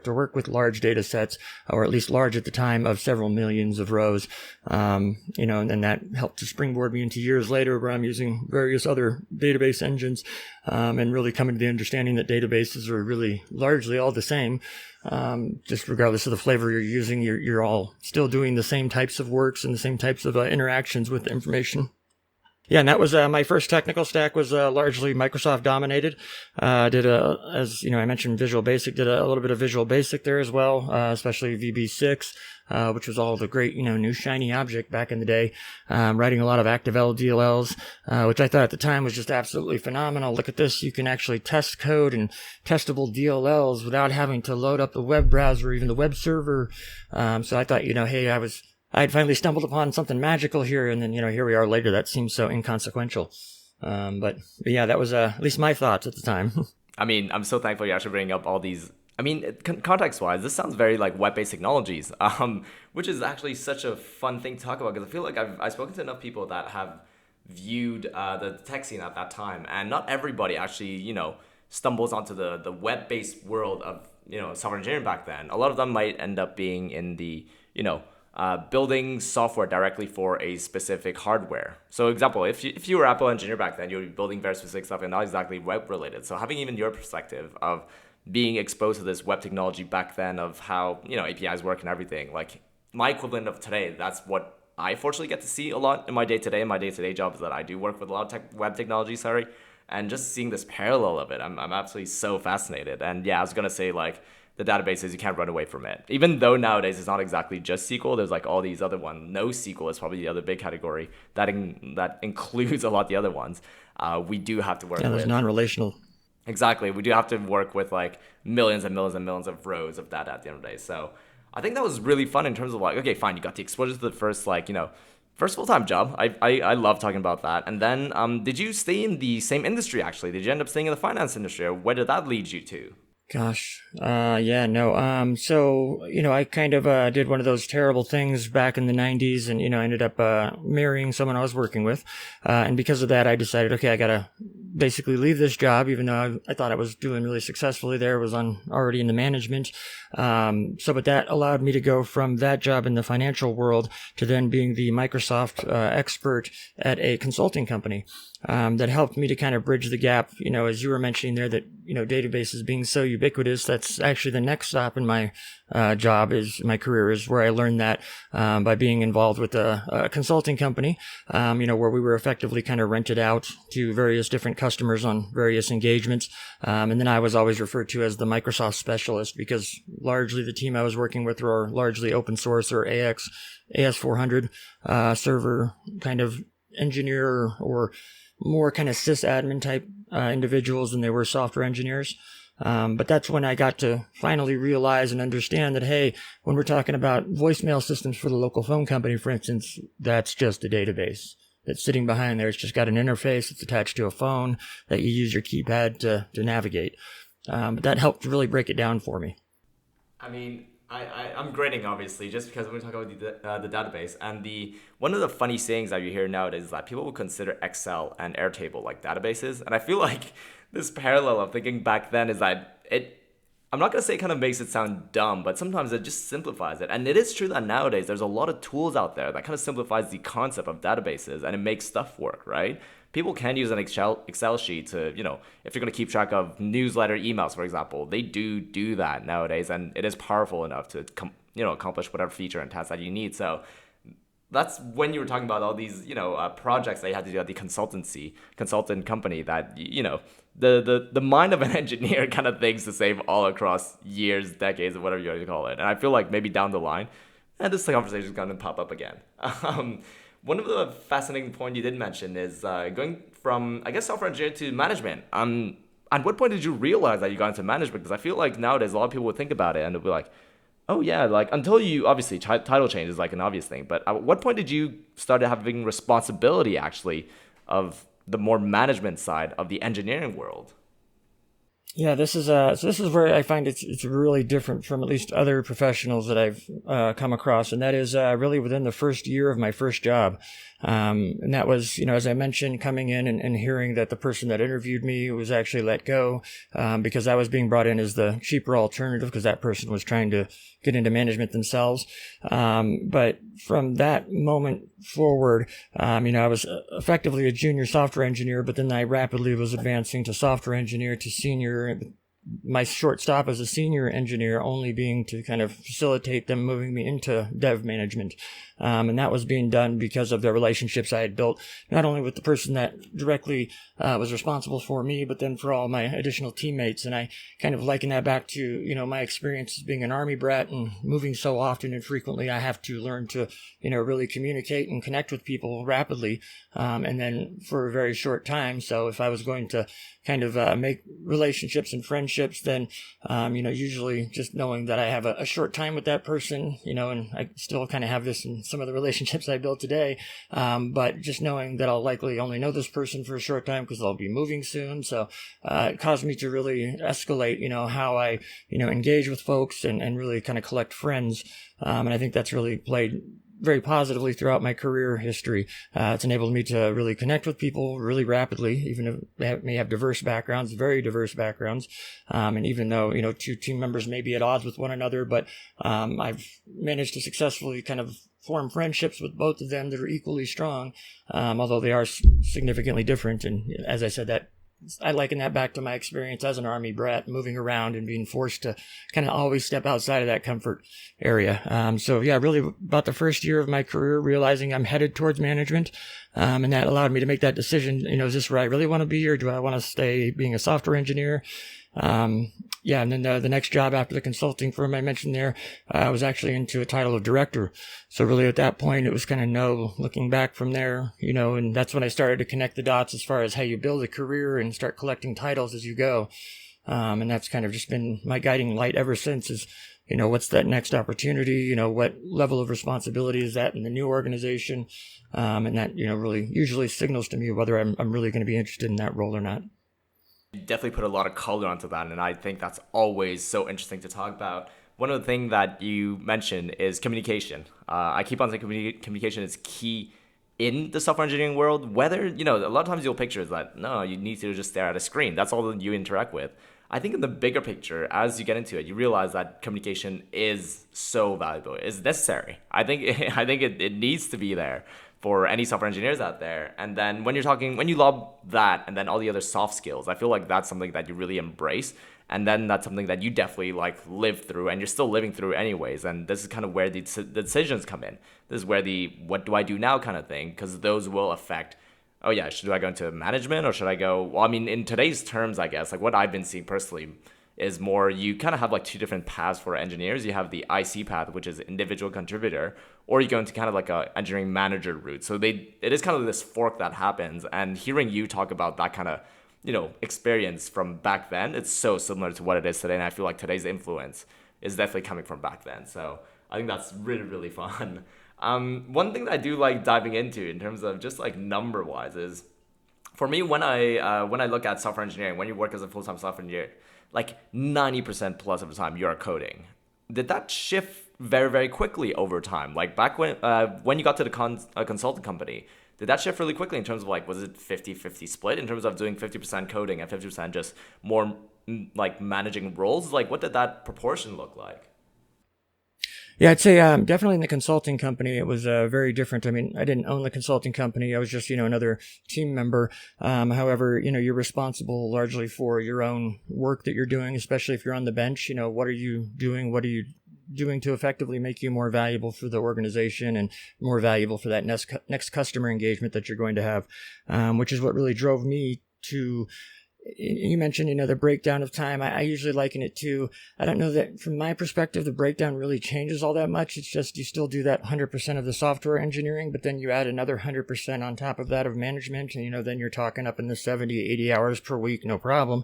work with large data sets, or at least large at the time, of several millions of rows. And then that helped to springboard me into years later where I'm using various other database engines, and really coming to the understanding that databases are really largely all the same. Just regardless of the flavor you're using, you're all still doing the same types of works and the same types of interactions with the information. Yeah, and that was my first technical stack was largely Microsoft dominated. As I mentioned, Visual Basic, did a little bit of Visual Basic there as well, especially VB6. Which was all the great, new shiny object back in the day. Writing a lot of ActiveL DLLs, which I thought at the time was just absolutely phenomenal. Look at this. You can actually test code and testable DLLs without having to load up the web browser or even the web server. So I thought, hey, I'd finally stumbled upon something magical here. And then, here we are later. That seems so inconsequential. But yeah, that was at least my thoughts at the time. I mean, I'm so thankful you're actually bringing up all these. I mean, context-wise, this sounds very like web-based technologies, which is actually such a fun thing to talk about because I feel like I've spoken to enough people that have viewed the tech scene at that time, and not everybody actually, stumbles onto the web-based world of, software engineering back then. A lot of them might end up being in the, building software directly for a specific hardware. So example, if you were Apple engineer back then, you would be building very specific stuff and not exactly web-related. So having even your perspective of being exposed to this web technology back then of how, APIs work and everything, like my equivalent of today, that's what I fortunately get to see a lot in my day-to-day jobs that I do work with a lot of web technology, and just seeing this parallel of it, I'm absolutely so fascinated. And yeah, I was going to say like the databases, you can't run away from it. Even though nowadays it's not exactly just SQL, there's like all these other ones. NoSQL is probably the other big category that includes a lot of the other ones. We do have to work with. Yeah, there's non-relational. Exactly. We do have to work with like millions and millions and millions of rows of data at the end of the day. So I think that was really fun in terms of like, okay, fine, you got the exposure to the first first full-time job. I love talking about that. And then did you stay in the same industry actually? Did you end up staying in the finance industry, or where did that lead you to? Gosh, yeah, no. So, I kind of did one of those terrible things back in the 90s and, ended up marrying someone I was working with. And because of that, I decided, okay, I gotta basically leave this job, even though I thought I was doing really successfully there, was already in the management. But that allowed me to go from that job in the financial world to then being the Microsoft expert at a consulting company. That helped me to kind of bridge the gap, as you were mentioning there, that, databases being so ubiquitous. That's actually the next stop in my my career is where I learned that by being involved with a consulting company, where we were effectively kind of rented out to various different customers on various engagements. And then I was always referred to as the Microsoft specialist because largely the team I was working with were largely open source or AS400 server kind of engineer or more kind of sysadmin type individuals than they were software engineers. But that's when I got to finally realize and understand that, hey, when we're talking about voicemail systems for the local phone company, for instance, that's just a database that's sitting behind there. It's just got an interface. It's attached to a phone that you use your keypad to navigate. But that helped really break it down for me. I mean, I'm grinning obviously just because when we talk about the database and one of the funny sayings that you hear nowadays is that people will consider Excel and Airtable like databases, and I feel like this parallel of thinking back then is that I'm not gonna say it kind of makes it sound dumb, but sometimes it just simplifies it, and it is true that nowadays there's a lot of tools out there that kind of simplifies the concept of databases and it makes stuff work, right? People can use an Excel sheet to, if you're going to keep track of newsletter emails, for example, they do that nowadays, and it is powerful enough to, accomplish whatever feature and task that you need. So that's when you were talking about all these, projects that you had to do at the consultant company that, the mind of an engineer kind of things to save all across years, decades, or whatever you want to call it. And I feel like maybe down the line, and this conversation is going to pop up again. One of the fascinating points you did mention is going from, I guess, software engineer to management. At what point did you realize that you got into management? Because I feel like nowadays a lot of people would think about it and they'll be like, oh yeah, like until you, obviously title change is like an obvious thing. But at what point did you start having responsibility actually of the more management side of the engineering world? Yeah, this is where I find it's really different from at least other professionals that I've come across, and that is really within the first year of my first job. And that was, as I mentioned, coming in and hearing that the person that interviewed me was actually let go because I was being brought in as the cheaper alternative because that person was trying to get into management themselves. But from that moment forward, I was effectively a junior software engineer, but then I rapidly was advancing to software engineer to senior. My short stop as a senior engineer only being to kind of facilitate them moving me into dev management. And that was being done because of the relationships I had built, not only with the person that directly was responsible for me, but then for all my additional teammates. And I kind of liken that back to, my experience as being an Army brat and moving so often and frequently. I have to learn to, really communicate and connect with people rapidly, and then for a very short time. So if I was going to kind of make relationships and friendships, then, usually just knowing that I have a short time with that person, and I still kind of have this in some of the relationships I built today, but just knowing that I'll likely only know this person for a short time because I'll be moving soon. So it caused me to really escalate, how I, engage with folks and really kind of collect friends. And I think that's really played very positively throughout my career history. It's enabled me to really connect with people really rapidly, even if they may have diverse backgrounds, very diverse backgrounds. And even though, two team members may be at odds with one another, but I've managed to successfully kind of form friendships with both of them that are equally strong, although they are significantly different. And as I said, that I liken that back to my experience as an Army brat, moving around and being forced to kind of always step outside of that comfort area. So yeah, really about the first year of my career, realizing I'm headed towards management. And that allowed me to make that decision, is this where I really want to be, or do I want to stay being a software engineer? And then the next job after the consulting firm I mentioned there, I was actually into a title of director. So really at that point, it was kind of no looking back from there, and that's when I started to connect the dots as far as how you build a career and start collecting titles as you go. And that's kind of just been my guiding light ever since is, what's that next opportunity? What level of responsibility is that in the new organization? And that, really usually signals to me whether I'm really going to be interested in that role or not. Definitely put a lot of color onto that, and I think that's always so interesting to talk about. One of the things that you mentioned is communication. I keep on saying communication is key in the software engineering world. Whether, a lot of times you'll picture is that, no, you need to just stare at a screen. That's all that you interact with. I think in the bigger picture, as you get into it, you realize that communication is so valuable. It's necessary. I think it needs to be there for any software engineers out there. And then when you lob that and then all the other soft skills, I feel like that's something that you really embrace. And then that's something that you definitely like lived through and you're still living through anyways. And this is kind of where the decisions come in. This is where the what do I do now kind of thing, because those will affect, oh yeah, should I go into management or should I go, well, I mean, in today's terms, I guess, like what I've been seeing personally is more you kind of have like two different paths for engineers. You have the IC path, which is individual contributor, or you go into kind of like a engineering manager route. So it is kind of this fork that happens. And hearing you talk about that kind of, experience from back then, it's so similar to what it is today. And I feel like today's influence is definitely coming from back then. So I think that's really, really fun. One thing that I do like diving into in terms of just like number wise is, for me, when I look at software engineering, when you work as a full-time software engineer, like 90% plus of the time you're coding. Did that shift very, very quickly over time? Like back when you got to the consulting company, did that shift really quickly in terms of like, was it 50-50 split in terms of doing 50% coding and 50% just more like managing roles? Like what did that proportion look like? Yeah, I'd say definitely in the consulting company, it was very different. I mean, I didn't own the consulting company. I was just, another team member. However, you're responsible largely for your own work that you're doing, especially if you're on the bench. What are you doing? What are you doing to effectively make you more valuable for the organization and more valuable for that next customer engagement that you're going to have, which is what really drove me to. You mentioned, the breakdown of time. I usually liken it to, I don't know that from my perspective, the breakdown really changes all that much. It's just you still do that 100% of the software engineering, but then you add another 100% on top of that of management. And, then you're talking up in the 70, 80 hours per week, no problem.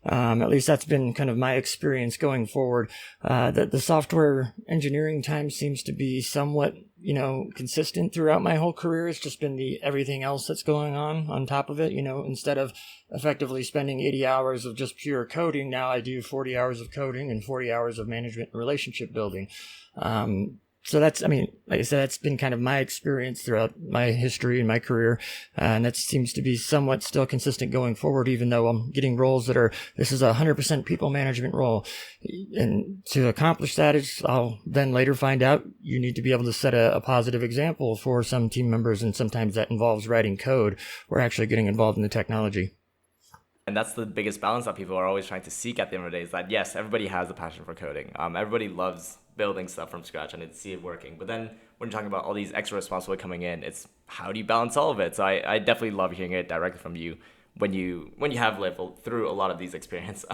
At least that's been kind of my experience going forward. That the software engineering time seems to be somewhat, consistent throughout my whole career. It's just been the everything else that's going on top of it. Instead of effectively spending 80 hours of just pure coding, now I do 40 hours of coding and 40 hours of management and relationship building. So that's, like I said, that's been kind of my experience throughout my history and my career. And that seems to be somewhat still consistent going forward, even though I'm getting roles this is a 100% people management role. And to accomplish that, I'll then later find out you need to be able to set a positive example for some team members. And sometimes that involves writing code or actually getting involved in the technology. And that's the biggest balance that people are always trying to seek at the end of the day, is that yes, everybody has a passion for coding. Everybody loves building stuff from scratch and to see it working. But then when you're talking about all these extra responsibilities coming in, it's how do you balance all of it? So I definitely love hearing it directly from you when you have lived through a lot of these experiences.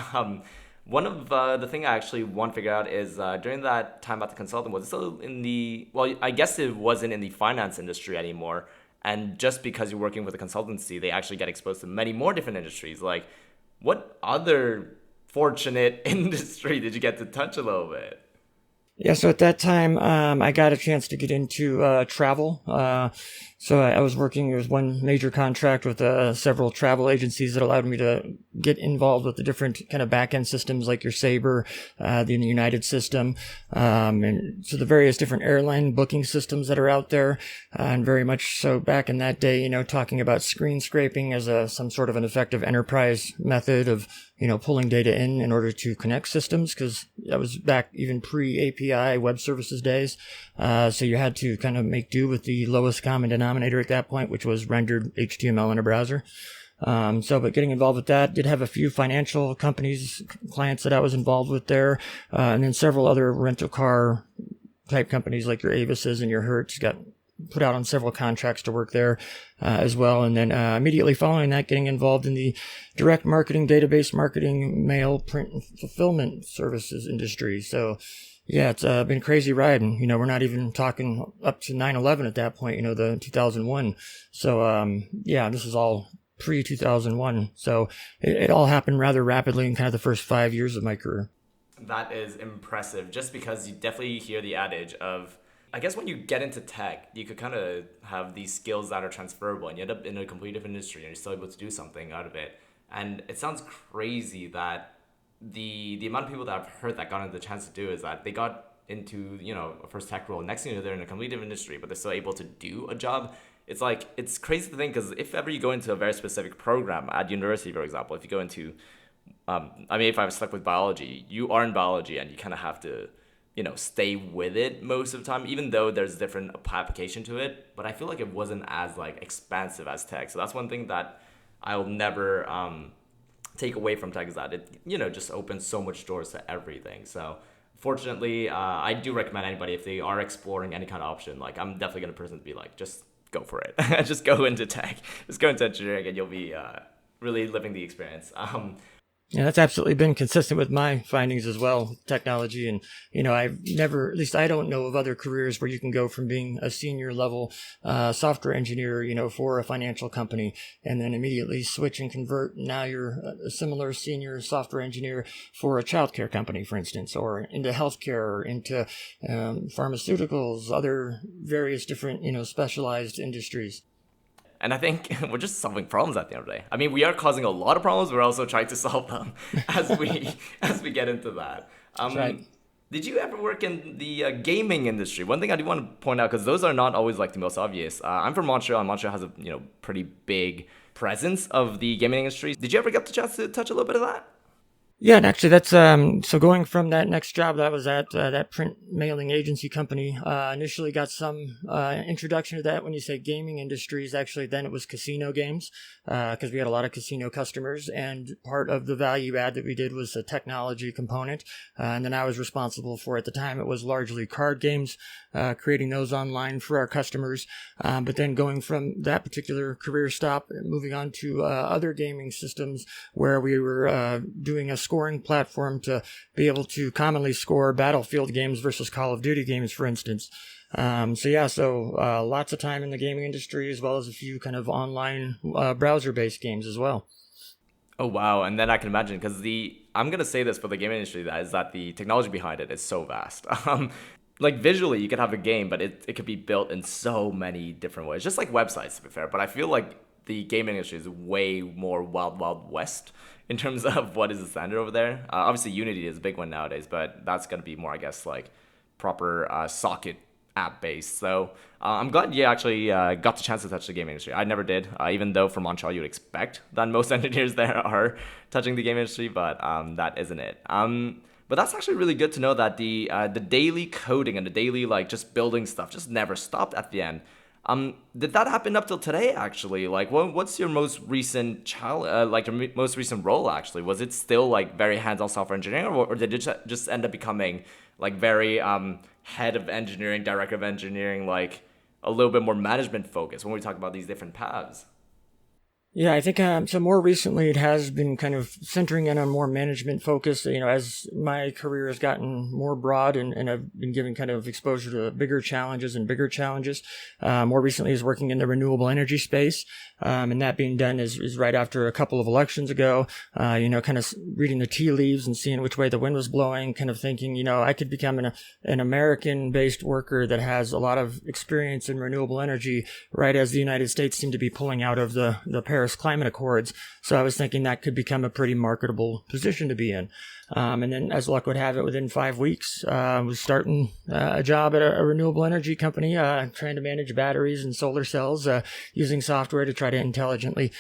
One of the thing I actually want to figure out is during that time at the consultant, was it still in the, well, I guess it wasn't in the finance industry anymore. And just because you're working with a consultancy, they actually get exposed to many more different industries. Like, what other fortunate industry did you get to touch a little bit? Yeah, so at that time, I got a chance to get into travel. So I was working with one major contract with several travel agencies that allowed me to get involved with the different kind of back-end systems like your Sabre, the United system, and so the various different airline booking systems that are out there. And very much so back in that day, talking about screen scraping as some sort of an effective enterprise method of, pulling data in order to connect systems, because that was back even pre-API web services days. So you had to kind of make do with the lowest common denominator at that point, which was rendered HTML in a browser. But getting involved with that, did have a few financial companies, clients that I was involved with there, and then several other rental car type companies like your Avis's and your Hertz got put out on several contracts to work there as well. And then immediately following that, getting involved in the direct marketing, database marketing, mail, print, and fulfillment services industry. So yeah, it's been a crazy ride. And, we're not even talking up to 9/11 at that point, the 2001. So this is all pre-2001. So it all happened rather rapidly in kind of the first 5 years of my career. That is impressive, just because you definitely hear the adage of, I guess when you get into tech, you could kind of have these skills that are transferable and you end up in a completely different industry and you're still able to do something out of it. And it sounds crazy that the amount of people that I've heard that got into the chance to do is that they got into, a first tech role. Next thing you know, they're in a completely different industry, but they're still able to do a job. It's like, it's crazy to think, because if ever you go into a very specific program at university, for example, if you go into, if I was stuck with biology, you are in biology and you kind of have to, stay with it most of the time, even though there's different application to it. But I feel like it wasn't as like expansive as tech. So that's one thing that I'll never take away from tech is that it, just opens so much doors to everything. So fortunately, I do recommend anybody, if they are exploring any kind of option, like I'm definitely gonna person to be like, just go for it. Just go into tech, just go into engineering, and you'll be really living the experience. Yeah, that's absolutely been consistent with my findings as well, technology. And, I've never, at least I don't know of other careers where you can go from being a senior level software engineer, for a financial company, and then immediately switch and convert. Now you're a similar senior software engineer for a childcare company, for instance, or into healthcare, or into pharmaceuticals, other various different, specialized industries. And I think we're just solving problems at the end of the day. I mean, we are causing a lot of problems. We're also trying to solve them as we get into that. That's right. Did you ever work in the gaming industry? One thing I do want to point out, because those are not always like the most obvious. I'm from Montreal, and Montreal has a pretty big presence of the gaming industry. Did you ever get the chance to touch a little bit of that? Yeah, and actually that's so going from that next job that I was at, that print mailing agency company, initially got some introduction to that. When you say gaming industries, actually then it was casino games, because we had a lot of casino customers, and part of the value add that we did was a technology component. And then I was responsible for, at the time, it was largely card games, creating those online for our customers. But then going from that particular career stop, moving on to other gaming systems where we were doing a scoring platform to be able to commonly score Battlefield games versus Call of Duty games, for instance. So lots of time in the gaming industry, as well as a few kind of online browser-based games as well. Oh wow! And then I can imagine, because I'm gonna say this for the gaming industry, that the technology behind it is so vast. Like visually, you could have a game, but it could be built in so many different ways, just like websites, to be fair. But I feel like the gaming industry is way more wild west in terms of what is the standard over there. Obviously, Unity is a big one nowadays, but that's gonna be more, I guess, like proper socket app based. So I'm glad you actually got the chance to touch the gaming industry. I never did, even though from Montreal you'd expect that most engineers there are touching the gaming industry, but that isn't it. But that's actually really good to know that the daily coding and the daily like just building stuff just never stopped at the end. Did that happen up till today? Actually, like, what's your most recent your most recent role? Actually, was it still like very hands-on software engineering, or did it just end up becoming like very head of engineering, director of engineering, like a little bit more management focused when we talk about these different paths? Yeah, I think so. More recently, it has been kind of centering in on more management focus. As my career has gotten more broad and I've been given kind of exposure to bigger challenges and bigger challenges. More recently, is working in the renewable energy space, and that being done is right after a couple of elections ago. Kind of reading the tea leaves and seeing which way the wind was blowing. Kind of thinking, I could become an American-based worker that has a lot of experience in renewable energy, right as the United States seemed to be pulling out of the Paris Climate Accords. So I was thinking that could become a pretty marketable position to be in. And then, as luck would have it, within 5 weeks, I was starting a job at a renewable energy company, trying to manage batteries and solar cells, using software to try to intelligently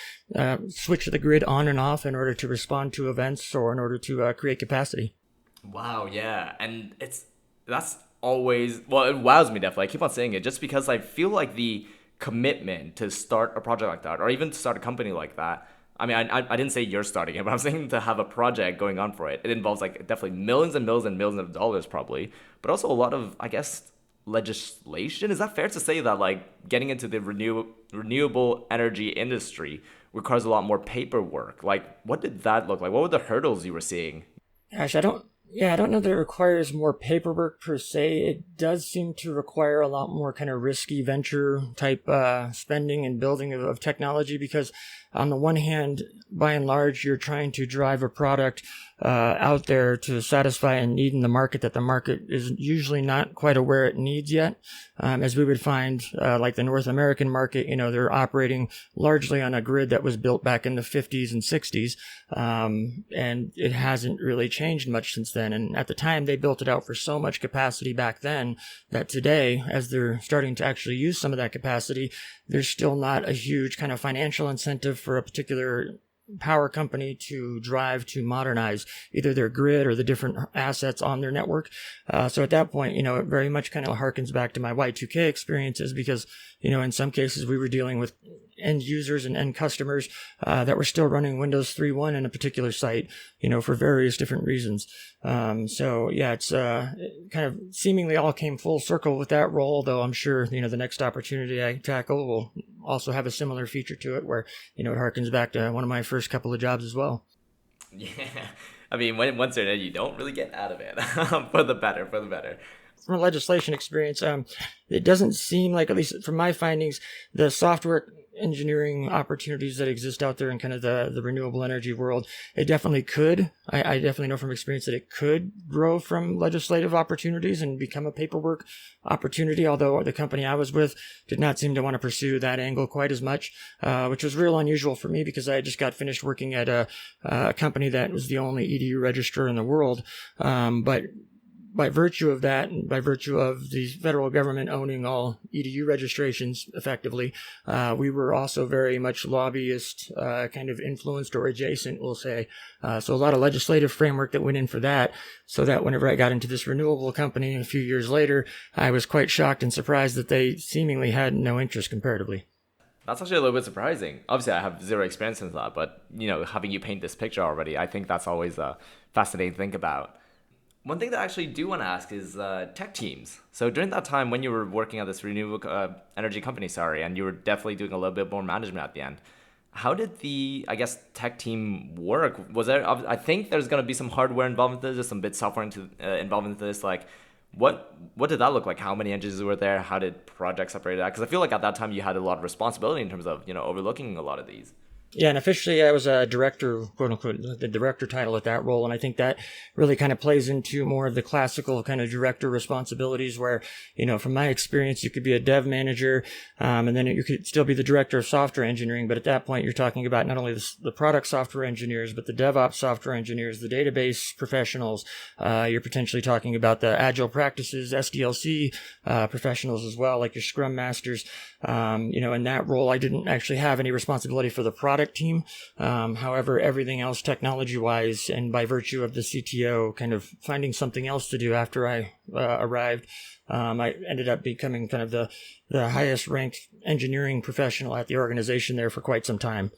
switch the grid on and off in order to respond to events or in order to create capacity. Wow, yeah, and that's always, well, it wows me definitely. I keep on saying it just because I feel like the commitment to start a project like that, or even to start a company like that. I mean, I didn't say you're starting it, but I'm saying to have a project going on for it. It involves like definitely millions and millions and millions of dollars probably, but also a lot of, I guess, legislation. Is that fair to say that like getting into the renewable energy industry requires a lot more paperwork? Like, what did that look like? What were the hurdles you were seeing? Gosh, I don't know that it requires more paperwork per se. It does seem to require a lot more kind of risky venture type spending and building of technology, because on the one hand, by and large, you're trying to drive a product out there to satisfy a need in the market that the market is usually not quite aware it needs yet. As we would find, like the North American market, they're operating largely on a grid that was built back in the 50s and 60s, and it hasn't really changed much since then. And at the time, they built it out for so much capacity back then that today, as they're starting to actually use some of that capacity, there's still not a huge kind of financial incentive for a particular power company to drive to modernize either their grid or the different assets on their network. So at that point, it very much kind of harkens back to my Y2K experiences, because, in some cases we were dealing with end users and end customers that were still running Windows 3.1 in a particular site, for various different reasons. It's it kind of seemingly all came full circle with that role, though I'm sure, the next opportunity I tackle will also have a similar feature to it where, it harkens back to one of my first couple of jobs as well. Yeah. I mean, once you're in, you don't really get out of it. For the better. From a legislation experience, it doesn't seem like, at least from my findings, the software engineering opportunities that exist out there in kind of the renewable energy world, it definitely could. I definitely know from experience that it could grow from legislative opportunities and become a paperwork opportunity, although the company I was with did not seem to want to pursue that angle quite as much, which was real unusual for me because I just got finished working at a company that was the only EDU registrar in the world. But by virtue of that, and by virtue of the federal government owning all EDU registrations effectively, we were also very much lobbyist kind of influenced or adjacent, we'll say. So a lot of legislative framework that went in for that, so that whenever I got into this renewable company a few years later, I was quite shocked and surprised that they seemingly had no interest comparatively. That's actually a little bit surprising. Obviously, I have zero experience in that, but, having you paint this picture already, I think that's always fascinating to think about. One thing that I actually do want to ask is tech teams. So during that time when you were working at this renewable energy company, and you were definitely doing a little bit more management at the end, how did the, tech team work? Was there, I think there's going to be some hardware involved in this, some bit software involved in this. Like, what did that look like? How many engineers were there? How did projects separate that? Because I feel like at that time you had a lot of responsibility in terms of, overlooking a lot of these. Yeah, and officially I was a director, quote unquote, the director title at that role. And I think that really kind of plays into more of the classical kind of director responsibilities where, from my experience, you could be a dev manager, and then you could still be the director of software engineering. But at that point, you're talking about not only the product software engineers, but the DevOps software engineers, the database professionals. You're potentially talking about the agile practices, SDLC, professionals as well, like your Scrum masters. In that role, I didn't actually have any responsibility for the product team. However, everything else technology-wise, and by virtue of the CTO kind of finding something else to do after I arrived, I ended up becoming kind of the highest ranked engineering professional at the organization there for quite some time.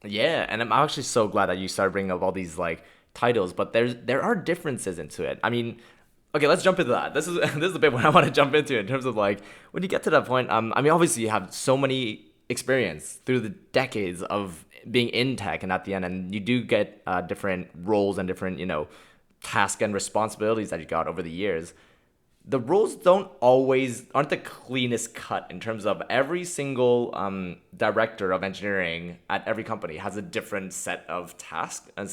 Yeah, and I'm actually so glad that you started bringing up all these titles, but there are differences into it. I mean, okay, let's jump into that. This is a bit what I want to jump into in terms of when you get to that point. Obviously you have so many experience through the decades of being in tech, and at the end, and you do get different roles and different tasks and responsibilities that you got over the years. The roles aren't the cleanest cut in terms of every single director of engineering at every company has a different set of tasks and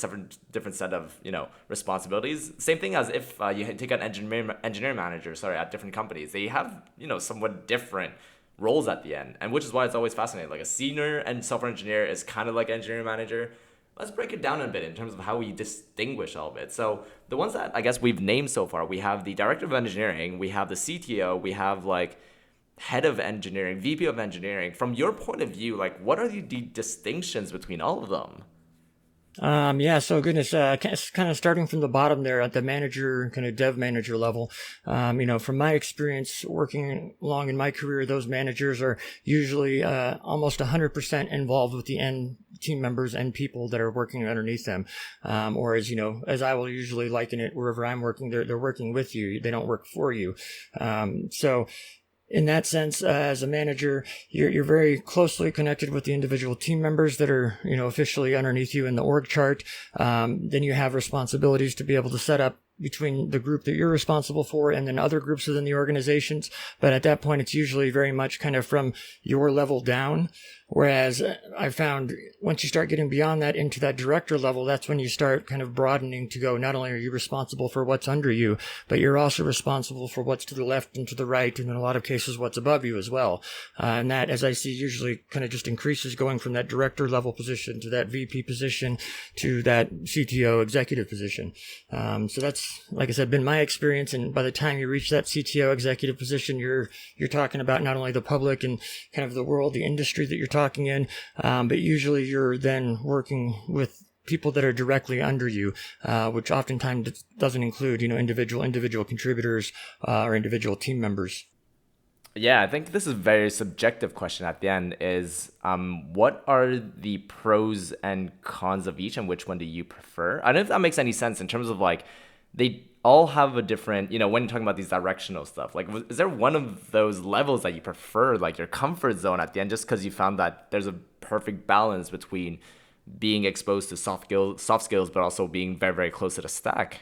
different set of responsibilities. Same thing as if you take an engineering manager at different companies, they have somewhat different roles at the end, and which is why it's always fascinating. Like a senior and software engineer is kind of like an engineering manager. Let's break it down a bit in terms of how we distinguish all of it. So the ones that I guess we've named so far, we have the director of engineering, we have the CTO, we have head of engineering, VP of engineering. From your point of view, what are the distinctions between all of them? So goodness, kind of starting from the bottom there at the manager, kind of dev manager level, from my experience working along in my career, those managers are usually, almost 100% involved with the end team members and people that are working underneath them. Or as I will usually liken it, wherever I'm working, they're working with you. They don't work for you. In that sense, as a manager, you're very closely connected with the individual team members that are, officially underneath you in the org chart. Then you have responsibilities to be able to set up between the group that you're responsible for and then other groups within the organizations. But at that point, it's usually very much kind of from your level down. Whereas I found once you start getting beyond that into that director level, that's when you start kind of broadening to go, not only are you responsible for what's under you, but you're also responsible for what's to the left and to the right, and in a lot of cases, what's above you as well. And that, as I see, usually kind of just increases going from that director level position to that VP position to that CTO executive position. So that's, like I said, been my experience. And by the time you reach that CTO executive position, you're talking about not only the public and kind of the world, the industry that you're talking in, but usually you're then working with people that are directly under you, which oftentimes doesn't include, individual contributors or individual team members. Yeah, I think this is a very subjective question at the end is what are the pros and cons of each and which one do you prefer? I don't know if that makes any sense in terms of like they all have a different, when you're talking about these directional stuff, like is there one of those levels that you prefer, like your comfort zone at the end, just because you found that there's a perfect balance between being exposed to soft skills, but also being very, very close to the stack?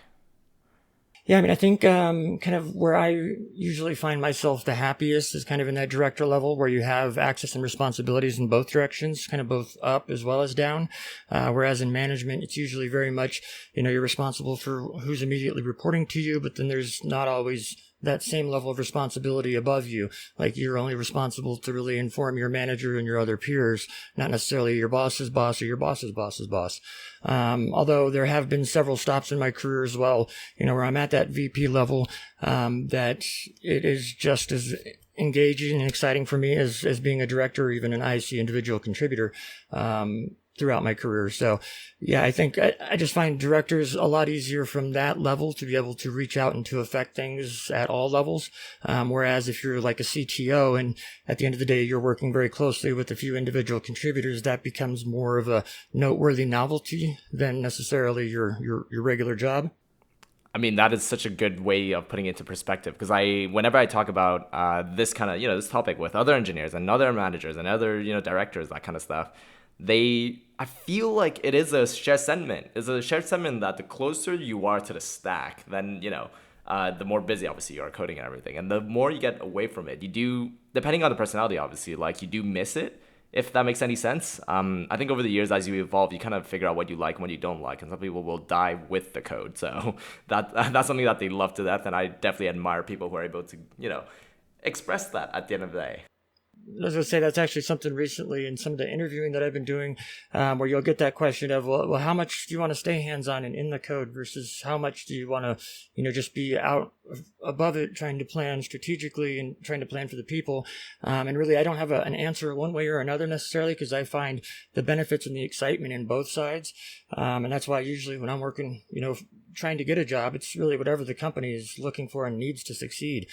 Yeah, I mean, I think kind of where I usually find myself the happiest is kind of in that director level where you have access and responsibilities in both directions, kind of both up as well as down. Whereas in management, it's usually very much, you're responsible for who's immediately reporting to you, but then there's not always that same level of responsibility above you. Like you're only responsible to really inform your manager and your other peers, not necessarily your boss's boss or your boss's boss's boss. Although there have been several stops in my career as well, where I'm at that VP level, that it is just as engaging and exciting for me as being a director or even an IC individual contributor. Throughout my career. So yeah, I think I just find directors a lot easier from that level to be able to reach out and to affect things at all levels. Whereas if you're like a CTO and at the end of the day, you're working very closely with a few individual contributors, that becomes more of a noteworthy novelty than necessarily your regular job. I mean, that is such a good way of putting it into perspective because whenever I talk about this kind of, this topic with other engineers and other managers and other, directors, that kind of stuff, I feel like it is a shared sentiment. It's a shared sentiment that the closer you are to the stack, then, the more busy obviously you are coding and everything. And the more you get away from it, you do, depending on the personality, obviously, like you do miss it, if that makes any sense. I think over the years, as you evolve, you kind of figure out what you like and what you don't like. And some people will die with the code. So that's something that they love to death. And I definitely admire people who are able to, express that at the end of the day. I was going to say that's actually something recently in some of the interviewing that I've been doing, where you'll get that question of, well, how much do you want to stay hands-on and in the code versus how much do you want to, just be out above it, trying to plan strategically and trying to plan for the people. And really, I don't have an answer one way or another necessarily because I find the benefits and the excitement in both sides. And that's why usually when I'm working, trying to get a job, it's really whatever the company is looking for and needs to succeed.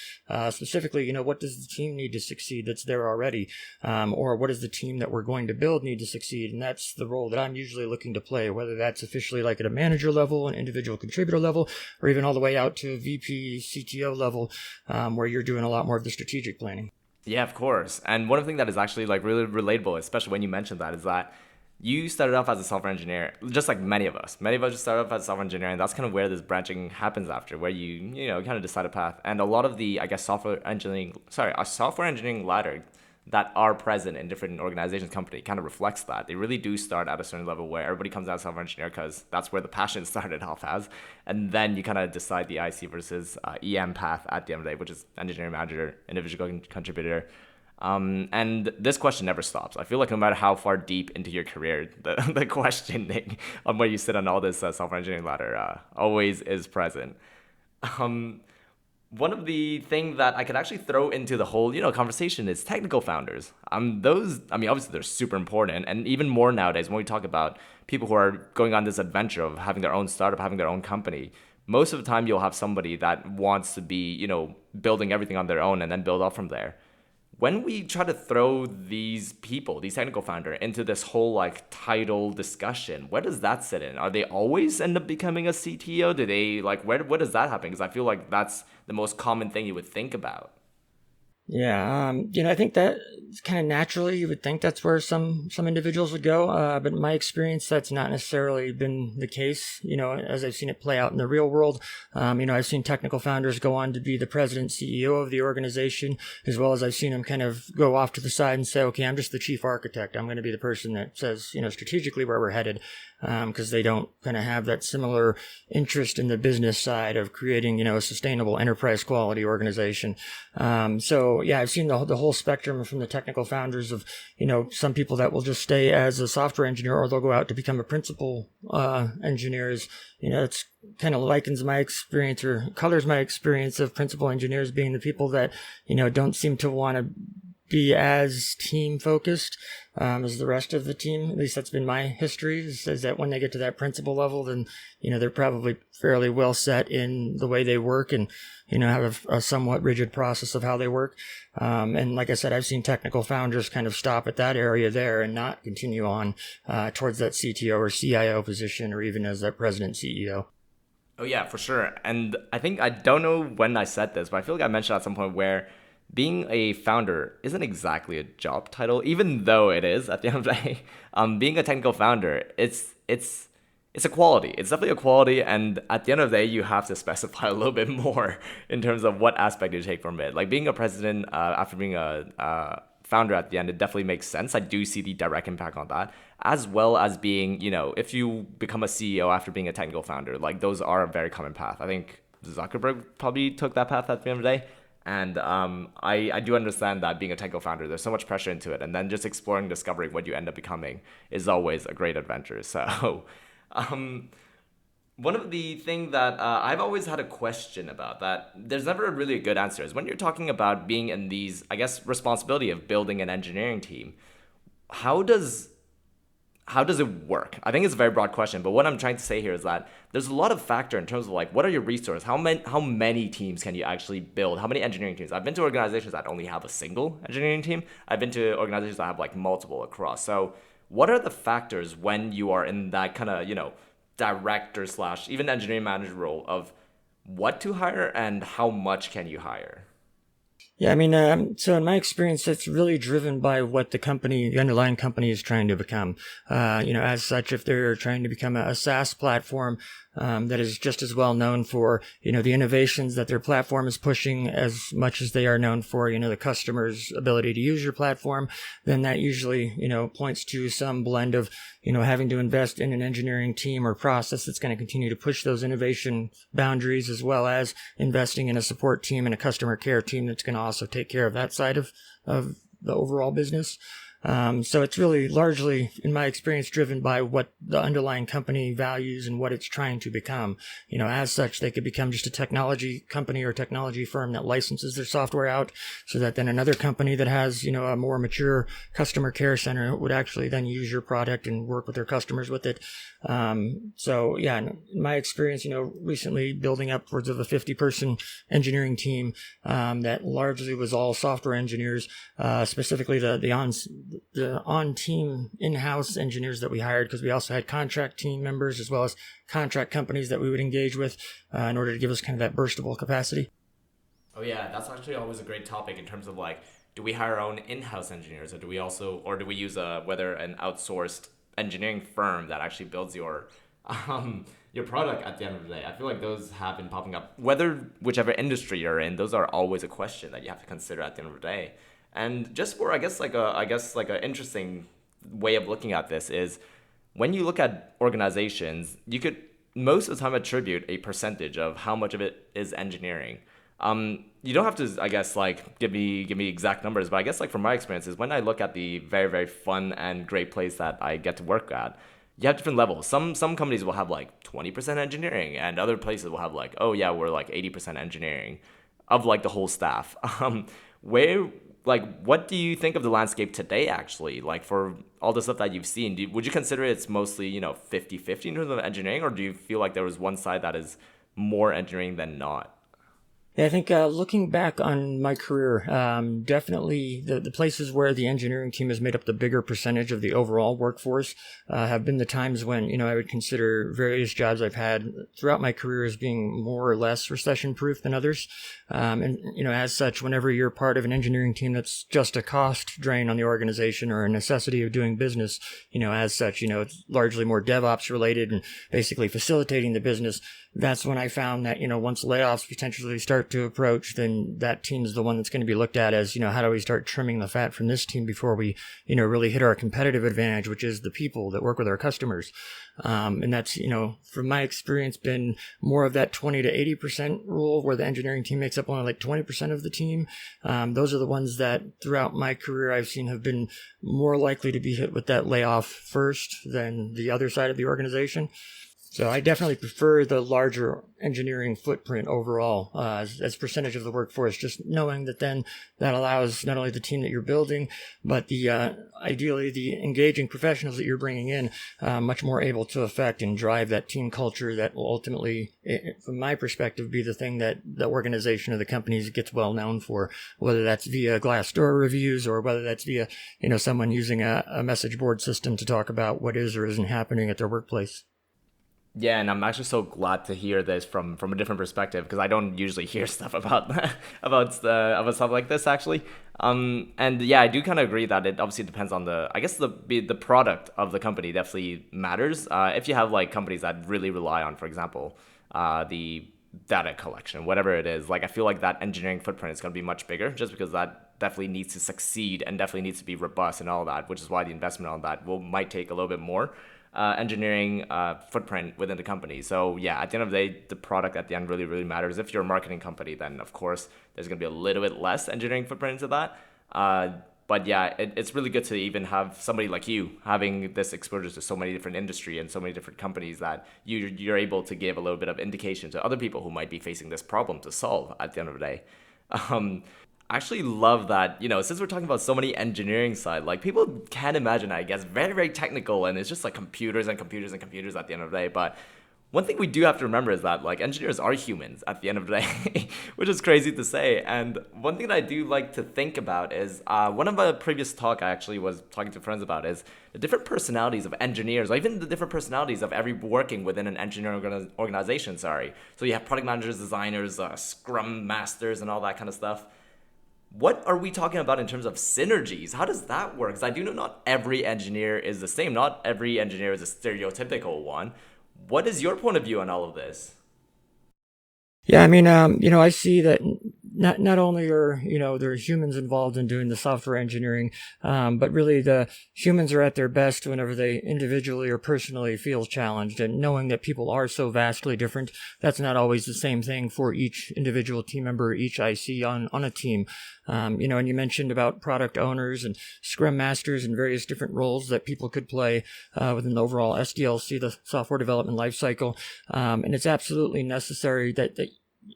Specifically, what does the team need to succeed that's there already? Or what does the team that we're going to build need to succeed? And that's the role that I'm usually looking to play, whether that's officially like at a manager level, an individual contributor level, or even all the way out to a VP, CTO level, where you're doing a lot more of the strategic planning. Yeah, of course. And one of the things that is actually like really relatable, especially when you mentioned that, is that you started off as a software engineer, just like many of us. Many of us just started off as a software engineer, and that's kind of where this branching happens after, where you kind of decide a path. And a lot of the, I guess, software engineering ladder that are present in different organizations, company, kind of reflects that. They really do start at a certain level where everybody comes out as software engineer because that's where the passion started off as. And then you kind of decide the IC versus EM path at the end of the day, which is engineering manager, individual contributor. And this question never stops. I feel like no matter how far deep into your career, the questioning on where you sit on all this software engineering ladder always is present. One of the things that I could actually throw into the whole, conversation is technical founders. Obviously they're super important, and even more nowadays when we talk about people who are going on this adventure of having their own startup, having their own company. Most of the time, you'll have somebody that wants to be, building everything on their own and then build up from there. When we try to throw these people, these technical founder, into this whole like title discussion, where does that sit in? Are they always end up becoming a CTO? Do they like where does that happen? Because I feel like that's the most common thing you would think about. Yeah, I think that kind of naturally you would think that's where some individuals would go, but in my experience, that's not necessarily been the case. As I've seen it play out in the real world, I've seen technical founders go on to be the president, CEO of the organization, as well as I've seen them kind of go off to the side and say, okay, I'm just the chief architect. I'm going to be the person that says, strategically where we're headed, because they don't kind of have that similar interest in the business side of creating, a sustainable enterprise quality organization. So yeah, I've seen the whole spectrum from the technical founders of, some people that will just stay as a software engineer or they'll go out to become a principal engineers. It's kind of likens my experience or colors my experience of principal engineers being the people that, don't seem to want to be as team focused as the rest of the team. At least that's been my history, is that when they get to that principal level, then, they're probably fairly well set in the way they work and, have a somewhat rigid process of how they work. And like I said, I've seen technical founders kind of stop at that area there and not continue on towards that CTO or CIO position, or even as that president CEO. Oh yeah, for sure. And I think, I don't know when I said this, but I feel like I mentioned at some point where being a founder isn't exactly a job title, even though it is at the end of the day. Being a technical founder, it's a quality. It's definitely a quality, and at the end of the day, you have to specify a little bit more in terms of what aspect you take from it. Like being a president after being a founder at the end, it definitely makes sense. I do see the direct impact on that, as well as being, if you become a CEO after being a technical founder, like those are a very common path. I think Zuckerberg probably took that path at the end of the day. And I do understand that being a technical founder, there's so much pressure into it. And then just exploring, discovering what you end up becoming is always a great adventure. So one of the things that I've always had a question about, that there's never really a good answer, is when you're talking about being in these, I guess, responsibility of building an engineering team, how does it work? I think it's a very broad question, but what I'm trying to say here is that there's a lot of factor in terms of like, what are your resources? How many teams can you actually build? How many engineering teams? I've been to organizations that only have a single engineering team. I've been to organizations that have like multiple across. So what are the factors when you are in that kind of, director / even engineering manager role of what to hire and how much can you hire? Yeah, I mean, so in my experience, it's really driven by what the underlying company is trying to become. As such, if they're trying to become a SaaS platform that is just as well known for, the innovations that their platform is pushing as much as they are known for, the customer's ability to use your platform, then that usually, points to some blend of, having to invest in an engineering team or process that's going to continue to push those innovation boundaries, as well as investing in a support team and a customer care team that's going to also take care of that side of the overall business. So it's really largely, in my experience, driven by what the underlying company values and what it's trying to become. As such, they could become just a technology company or technology firm that licenses their software out, so that then another company that has, a more mature customer care center would actually then use your product and work with their customers with it. So yeah, in my experience, recently building upwards of a 50-person engineering team, that largely was all software engineers, specifically the on-team in-house engineers that we hired, because we also had contract team members as well as contract companies that we would engage with in order to give us kind of that burstable capacity. Oh yeah, that's actually always a great topic in terms of like, do we hire our own in-house engineers, or do we use whether an outsourced engineering firm that actually builds your product at the end of the day? I feel like those have been popping up. Whichever industry you're in, those are always a question that you have to consider at the end of the day. And just for, I guess like a interesting way of looking at this is, when you look at organizations, you could most of the time attribute a percentage of how much of it is engineering. You don't have to, I guess, like give me exact numbers, but I guess like from my experiences, when I look at the very, very fun and great place that I get to work at, you have different levels. Some companies will have like 20% engineering, and other places will have like, oh yeah, we're like 80% engineering of like the whole staff. What do you think of the landscape today, actually? Like, for all the stuff that you've seen, would you consider it's mostly, 50-50 in terms of engineering, or do you feel like there was one side that is more engineering than not? Yeah, I think looking back on my career, definitely the places where the engineering team has made up the bigger percentage of the overall workforce have been the times when, I would consider various jobs I've had throughout my career as being more or less recession-proof than others. As such, whenever you're part of an engineering team that's just a cost drain on the organization or a necessity of doing business, as such, it's largely more DevOps related and basically facilitating the business. That's when I found that, once layoffs potentially start to approach, then that team is the one that's going to be looked at as, how do we start trimming the fat from this team before we, really hit our competitive advantage, which is the people that work with our customers. And that's, from my experience, been more of that 20 to 80% rule, where the engineering team makes up only like 20% of the team. Those are the ones that throughout my career I've seen have been more likely to be hit with that layoff first than the other side of the organization. So I definitely prefer the larger engineering footprint overall as percentage of the workforce, just knowing that then that allows not only the team that you're building, but the ideally the engaging professionals that you're bringing in much more able to affect and drive that team culture that will ultimately, from my perspective, be the thing that the organization of the companies gets well known for, whether that's via Glassdoor reviews or whether that's via someone using a message board system to talk about what is or isn't happening at their workplace. Yeah, and I'm actually so glad to hear this from a different perspective because I don't usually hear stuff about about stuff like this actually. And yeah, I do kind of agree that it obviously depends on I guess the product of the company definitely matters. If you have like companies that really rely on, for example, the data collection, whatever it is, like I feel like that engineering footprint is going to be much bigger just because that definitely needs to succeed and definitely needs to be robust and all that, which is why the investment on that might take a little bit more engineering footprint within the company. So yeah, at the end of the day, the product at the end really, really matters. If you're a marketing company, then of course there's going to be a little bit less engineering footprint into that. But yeah, it's really good to even have somebody like you having this exposure to so many different industry and so many different companies that you're able to give a little bit of indication to other people who might be facing this problem to solve at the end of the day. Um, I actually love that, since we're talking about so many engineering side, like people can't imagine, I guess, very, very technical and it's just like computers and computers and computers at the end of the day. But one thing we do have to remember is that like engineers are humans at the end of the day, which is crazy to say. And one thing that I do like to think about is one of a previous talk I actually was talking to friends about is the different personalities of engineers, or even the different personalities of every working within an engineering organization. Sorry. So you have product managers, designers, scrum masters, and all that kind of stuff. What are we talking about in terms of synergies? How does that work? Because I do know not every engineer is the same. Not every engineer is a stereotypical one. What is your point of view on all of this? Yeah, I mean, I see that not only are there are humans involved in doing the software engineering, but really the humans are at their best whenever they individually or personally feel challenged. And knowing that people are so vastly different, that's not always the same thing for each individual team member, each IC on a team. And you mentioned about product owners and scrum masters and various different roles that people could play within the overall SDLC, the software development lifecycle. And it's absolutely necessary that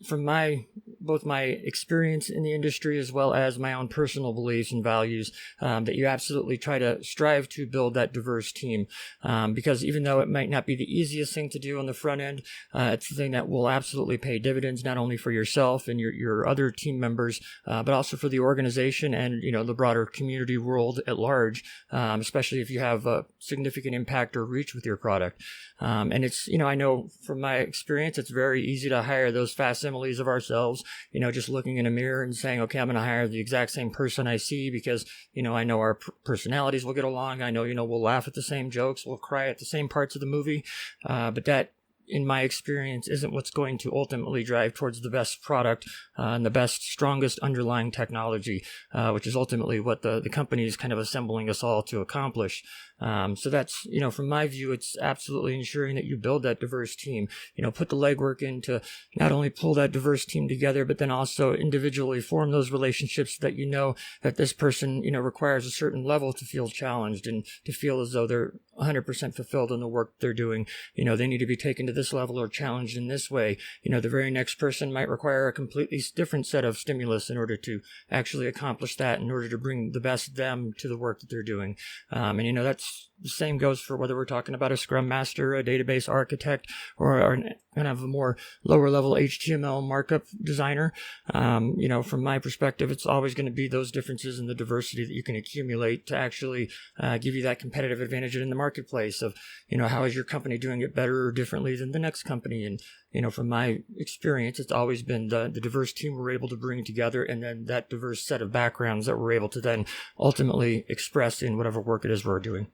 from both my experience in the industry as well as my own personal beliefs and values, that you absolutely try to strive to build that diverse team. Because even though it might not be the easiest thing to do on the front end, it's the thing that will absolutely pay dividends, not only for yourself and your other team members, but also for the organization and, the broader community world at large, especially if you have a significant impact or reach with your product. And it's, I know from my experience, it's very easy to hire those facsimiles of ourselves, just looking in a mirror and saying, okay, I'm going to hire the exact same person I see because, I know our personalities will get along. I know, we'll laugh at the same jokes. We'll cry at the same parts of the movie. But that, in my experience, isn't what's going to ultimately drive towards the best product and the best, strongest underlying technology, which is ultimately what the company is kind of assembling us all to accomplish. So that's, from my view, it's absolutely ensuring that you build that diverse team, put the legwork in to not only pull that diverse team together, but then also individually form those relationships that that this person, requires a certain level to feel challenged and to feel as though they're 100% fulfilled in the work they're doing. They need to be taken to this level or challenged in this way. The very next person might require a completely different set of stimulus in order to actually accomplish that, in order to bring the best them to the work that they're doing. And that's the same goes for whether we're talking about a Scrum Master, a database architect, or kind of a more lower level HTML markup designer. From my perspective, it's always going to be those differences in the diversity that you can accumulate to actually give you that competitive advantage in the marketplace of, how is your company doing it better or differently than the next company? And, from my experience, it's always been the diverse team we're able to bring together, and then that diverse set of backgrounds that we're able to then ultimately express in whatever work it is we're doing.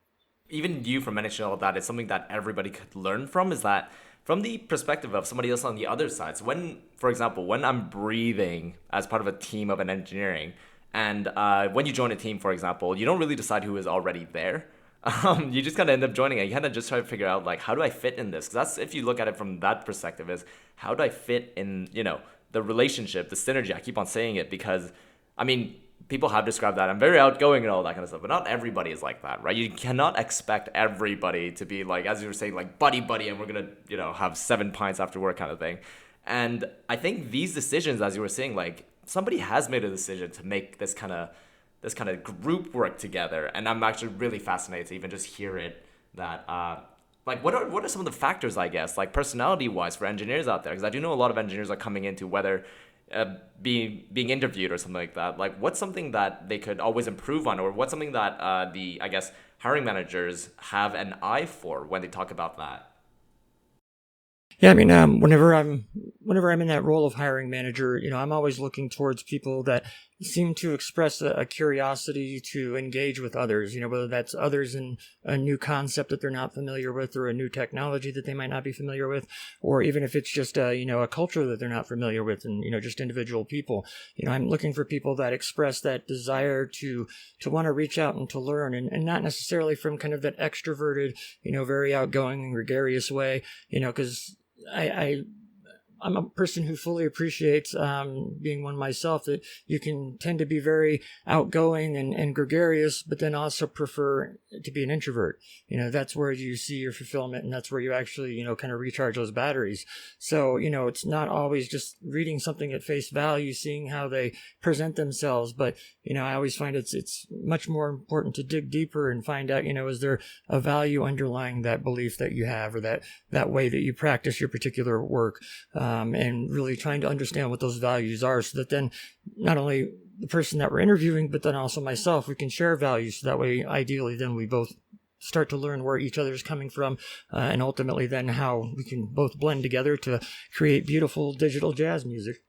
Even you from mentioning all of that is something that everybody could learn from, is that from the perspective of somebody else on the other side. So when, for example, when I'm breathing as part of a team of an engineering, and when you join a team, for example, you don't really decide who is already there. You just kind of end up joining and you kind of just try to figure out like, how do I fit in this? Because that's, if you look at it from that perspective, is how do I fit in, the relationship, the synergy. I keep on saying it because, I mean, people have described that I'm very outgoing and all that kind of stuff, but not everybody is like that, right? You cannot expect everybody to be like, as you were saying, like buddy buddy, and we're gonna, have 7 pints after work kind of thing. And I think these decisions, as you were saying, like somebody has made a decision to make this kind of group work together, and I'm actually really fascinated to even just hear it. That like what are some of the factors, I guess, like personality wise for engineers out there? Because I do know a lot of engineers are coming into whether being interviewed or something like that. Like, what's something that they could always improve on, or what's something that the I guess hiring managers have an eye for when they talk about that? Yeah, I mean, whenever I'm in that role of hiring manager, I'm always looking towards people that seem to express a curiosity to engage with others. Whether that's others in a new concept that they're not familiar with, or a new technology that they might not be familiar with, or even if it's just a culture that they're not familiar with, and just individual people. I'm looking for people that express that desire to want to reach out and to learn, and not necessarily from kind of that extroverted, very outgoing and gregarious way, because I'm a person who fully appreciates being one myself, that you can tend to be very outgoing and gregarious, but then also prefer to be an introvert. That's where you see your fulfillment, and that's where you actually, kind of recharge those batteries. So, it's not always just reading something at face value, seeing how they present themselves, but, I always find it's much more important to dig deeper and find out, is there a value underlying that belief that you have, or that way that you practice your particular work. And really trying to understand what those values are, so that then not only the person that we're interviewing, but then also myself, we can share values. So that way, ideally, then we both start to learn where each other is coming from, and ultimately then how we can both blend together to create beautiful digital jazz music.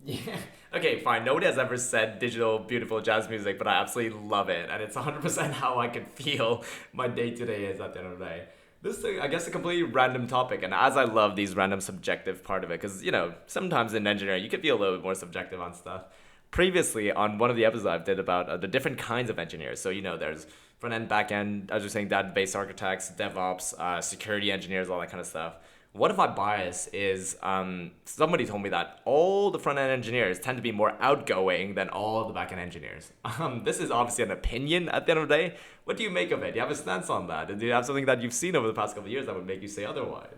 Yeah. Okay, fine. Nobody has ever said digital, beautiful jazz music, but I absolutely love it. And it's 100% how I can feel my day to day is at the end of the day. This thing, I guess, a completely random topic. And as I love these random subjective part of it, because, sometimes in engineering, you can be a little bit more subjective on stuff. Previously, on one of the episodes I did about the different kinds of engineers. So, there's front end, back end, as you're saying, database architects, DevOps, security engineers, all that kind of stuff. What if my bias is somebody told me that all the front end engineers tend to be more outgoing than all the back end engineers? This is obviously an opinion at the end of the day. What do you make of it? Do you have a stance on that? Do you have something that you've seen over the past couple of years that would make you say otherwise?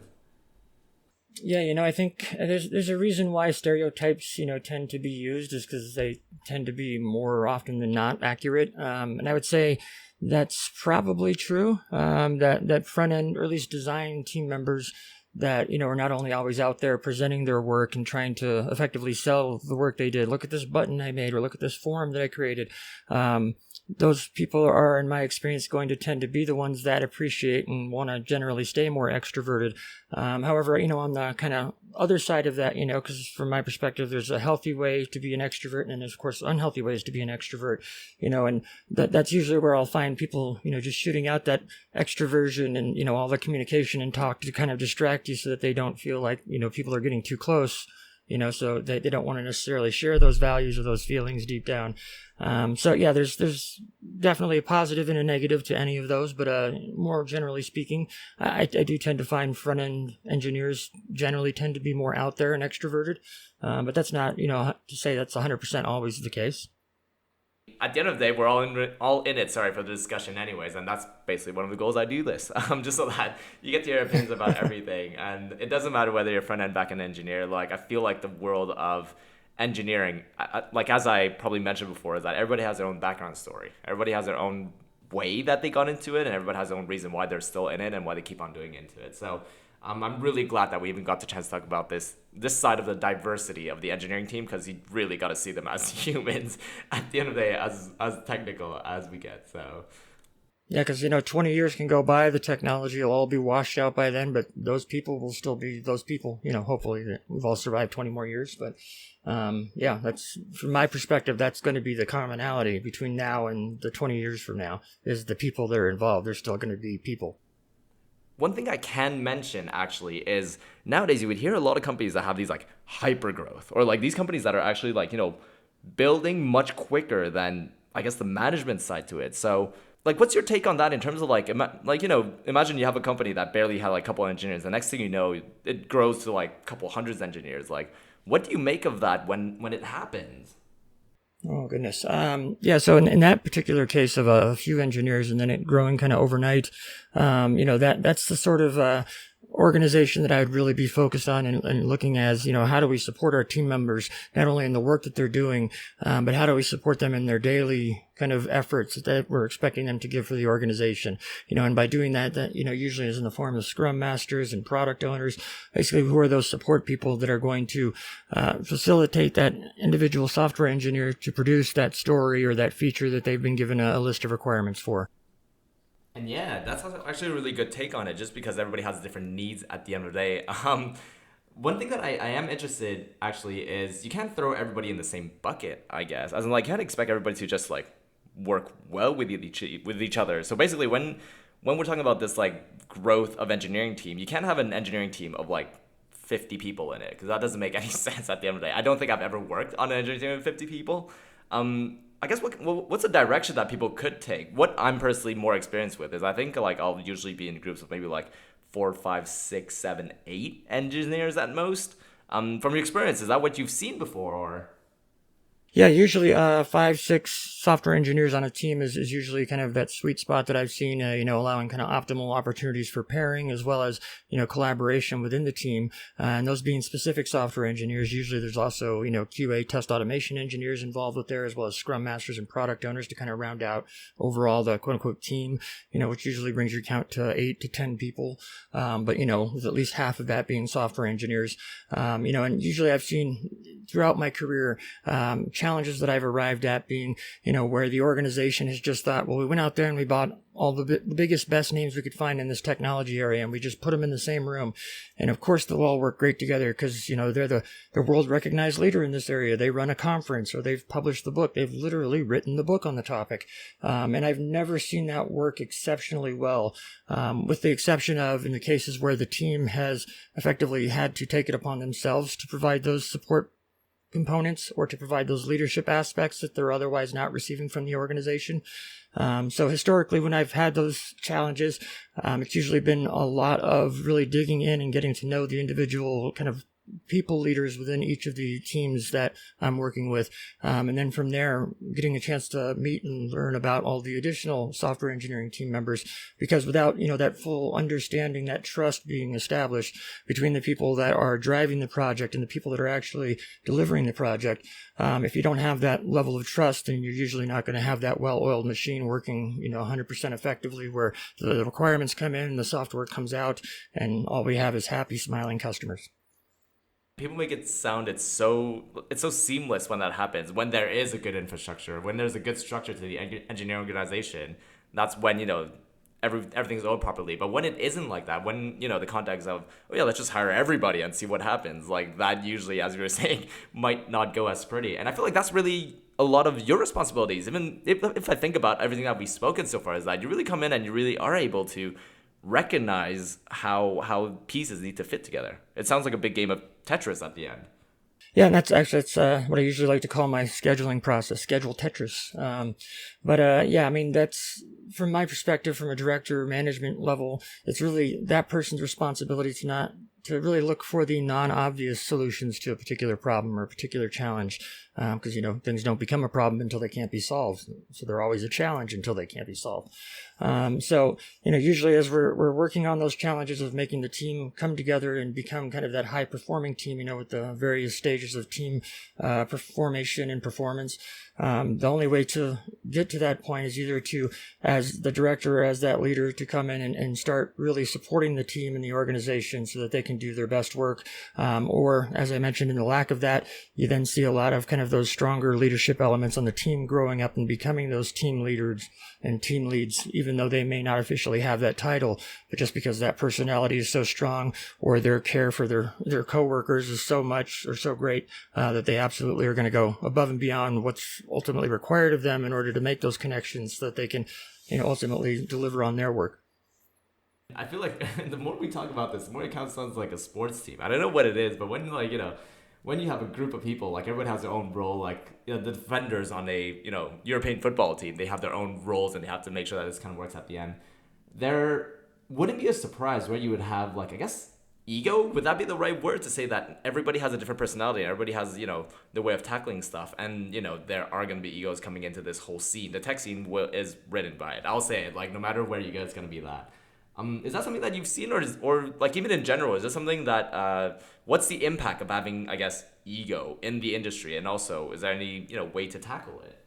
Yeah, I think there's a reason why stereotypes, tend to be used, is because they tend to be more often than not accurate. And I would say that's probably true. That front end, or at least design team members that, are not only always out there presenting their work and trying to effectively sell the work they did. Look at this button I made, or look at this form that I created. Those people are, in my experience, going to tend to be the ones that appreciate and want to generally stay more extroverted. However, on the kind of other side of that, because from my perspective, there's a healthy way to be an extrovert, and there's, of course, unhealthy ways to be an extrovert, and that's usually where I'll find people, just shooting out that extroversion and, all the communication and talk to kind of distract you, so that they don't feel like, people are getting too close. So they don't want to necessarily share those values or those feelings deep down. So yeah, there's definitely a positive and a negative to any of those, but more generally speaking, I do tend to find front end engineers generally tend to be more out there and extroverted. But that's not, to say that's 100% always the case. At the end of the day, we're all in it. Sorry for the discussion, anyways, and that's basically one of the goals I do this. Just so that you get to hear opinions about everything, and it doesn't matter whether you're front end, back end engineer. Like, I feel like the world of engineering, like as I probably mentioned before, is that everybody has their own background story. Everybody has their own way that they got into it, and everybody has their own reason why they're still in it and why they keep on doing into it. So I'm really glad that we even got the chance to talk about this side of the diversity of the engineering team, because you really got to see them as humans at the end of the day, as technical as we get. So yeah, because 20 years can go by, the technology will all be washed out by then, but those people will still be those people. Hopefully we've all survived 20 more years, but yeah, that's, from my perspective, that's going to be the commonality between now and the 20 years from now, is the people that are involved. They're still going to be people. One thing I can mention actually is nowadays you would hear a lot of companies that have these like hyper growth, or like these companies that are actually like, building much quicker than, I guess, the management side to it. So like, what's your take on that in terms of like, imagine you have a company that barely had like a couple engineers. The next thing you know, it grows to like a couple hundreds engineers. Like, what do you make of that when it happens? Oh goodness. Yeah. So in that particular case of a few engineers and then it growing kind of overnight, that's the sort of organization that I would really be focused on and looking as, how do we support our team members, not only in the work that they're doing, but how do we support them in their daily kind of efforts that we're expecting them to give for the organization, and by doing that, usually is in the form of scrum masters and product owners, basically who are those support people that are going to facilitate that individual software engineer to produce that story or that feature that they've been given a list of requirements for. And yeah, that's actually a really good take on it, just because everybody has different needs at the end of the day. One thing that I am interested actually is you can't throw everybody in the same bucket, I guess. As in, like, you can't expect everybody to just like work well with each other. So basically, when we're talking about this like growth of engineering team, you can't have an engineering team of like 50 people in it, because that doesn't make any sense at the end of the day. I don't think I've ever worked on an engineering team of 50 people. I guess what's a direction that people could take? What I'm personally more experienced with is I think like I'll usually be in groups of maybe like 4, 5, 6, 7, 8 engineers at most. From your experience, is that what you've seen before, or? Yeah, usually 5, 6 software engineers on a team is usually kind of that sweet spot that I've seen, allowing kind of optimal opportunities for pairing as well as, collaboration within the team. And those being specific software engineers, usually there's also, QA test automation engineers involved with there, as well as scrum masters and product owners to kind of round out overall the quote unquote team, which usually brings your count to 8 to 10 people. But, with at least half of that being software engineers. And usually I've seen throughout my career, challenges that I've arrived at being, where the organization has just thought, well, we went out there and we bought all the biggest, best names we could find in this technology area, and we just put them in the same room. And of course, they'll all work great together because, they're the world recognized leader in this area. They run a conference or they've published the book. They've literally written the book on the topic. And I've never seen that work exceptionally well, with the exception of in the cases where the team has effectively had to take it upon themselves to provide those support components or to provide those leadership aspects that they're otherwise not receiving from the organization. So historically, when I've had those challenges, it's usually been a lot of really digging in and getting to know the individual kind of people leaders within each of the teams that I'm working with. And then from there, getting a chance to meet and learn about all the additional software engineering team members, because without, that full understanding, that trust being established between the people that are driving the project and the people that are actually delivering the project, if you don't have that level of trust, then you're usually not going to have that well-oiled machine working, 100% effectively, where the requirements come in, the software comes out, and all we have is happy, smiling customers. People make it sound it's so seamless when that happens, when there is a good infrastructure, when there's a good structure to the engineering organization. That's when everything's owned properly. But when it isn't like that, when the context of, oh yeah, let's just hire everybody and see what happens, like that usually, as you were saying, might not go as pretty. And I feel like that's really a lot of your responsibilities. Even if I think about everything that we've spoken so far, is that you really come in and you really are able to recognize how pieces need to fit together. It sounds like a big game of Tetris at the end. Yeah, and that's what I usually like to call my scheduling process, schedule Tetris. Yeah, I mean, that's from my perspective, from a director management level, it's really that person's responsibility to really look for the non-obvious solutions to a particular problem or a particular challenge. Because, things don't become a problem until they can't be solved. So they're always a challenge until they can't be solved. Usually as we're working on those challenges of making the team come together and become kind of that high performing team, with the various stages of team formation and performance, the only way to get to that point is either to, as the director or as that leader, to come in and start really supporting the team and the organization so that they can do their best work. Or, as I mentioned, in the lack of that, you then see a lot of kind of those stronger leadership elements on the team growing up and becoming those team leaders and team leads, even though they may not officially have that title, but just because that personality is so strong or their care for their coworkers is so much or so great that they absolutely are going to go above and beyond what's ultimately required of them in order to make those connections so that they can ultimately deliver on their work. I feel like the more we talk about this, the more it kind of sounds like a sports team. I don't know what it is, but when when you have a group of people, like everyone has their own role, like the defenders on a European football team, they have their own roles and they have to make sure that this kind of works at the end. There wouldn't be a surprise where you would have, like, I guess ego, would that be the right word to say that everybody has a different personality, everybody has, their way of tackling stuff, and there are going to be egos coming into this whole scene. The tech scene is written by it. I'll say it, like, no matter where you go, it's going to be that. Is that something that you've seen, or like, even in general, is this something that what's the impact of having, I guess, ego in the industry, and also is there any way to tackle it?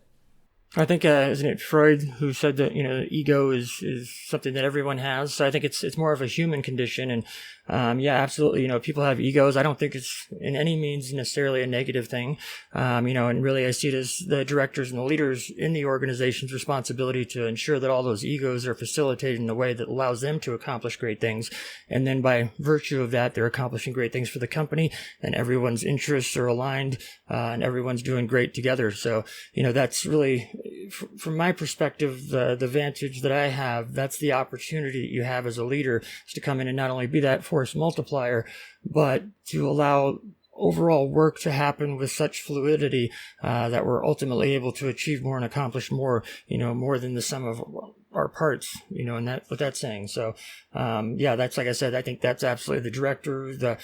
I think isn't it Freud who said that ego is something that everyone has. So I think it's more of a human condition, and yeah, absolutely. People have egos. I don't think it's in any means necessarily a negative thing. And really I see it as the directors and the leaders in the organization's responsibility to ensure that all those egos are facilitated in a way that allows them to accomplish great things, and then by virtue of that, they're accomplishing great things for the company, and everyone's interests are aligned, and everyone's doing great together. So that's really, from my perspective, the vantage that I have. That's the opportunity that you have as a leader, is to come in and not only be that force multiplier, but to allow overall work to happen with such fluidity that we're ultimately able to achieve more and accomplish more, more than the sum of our parts, and what that's saying. So, yeah, that's, like I said, I think that's absolutely the director,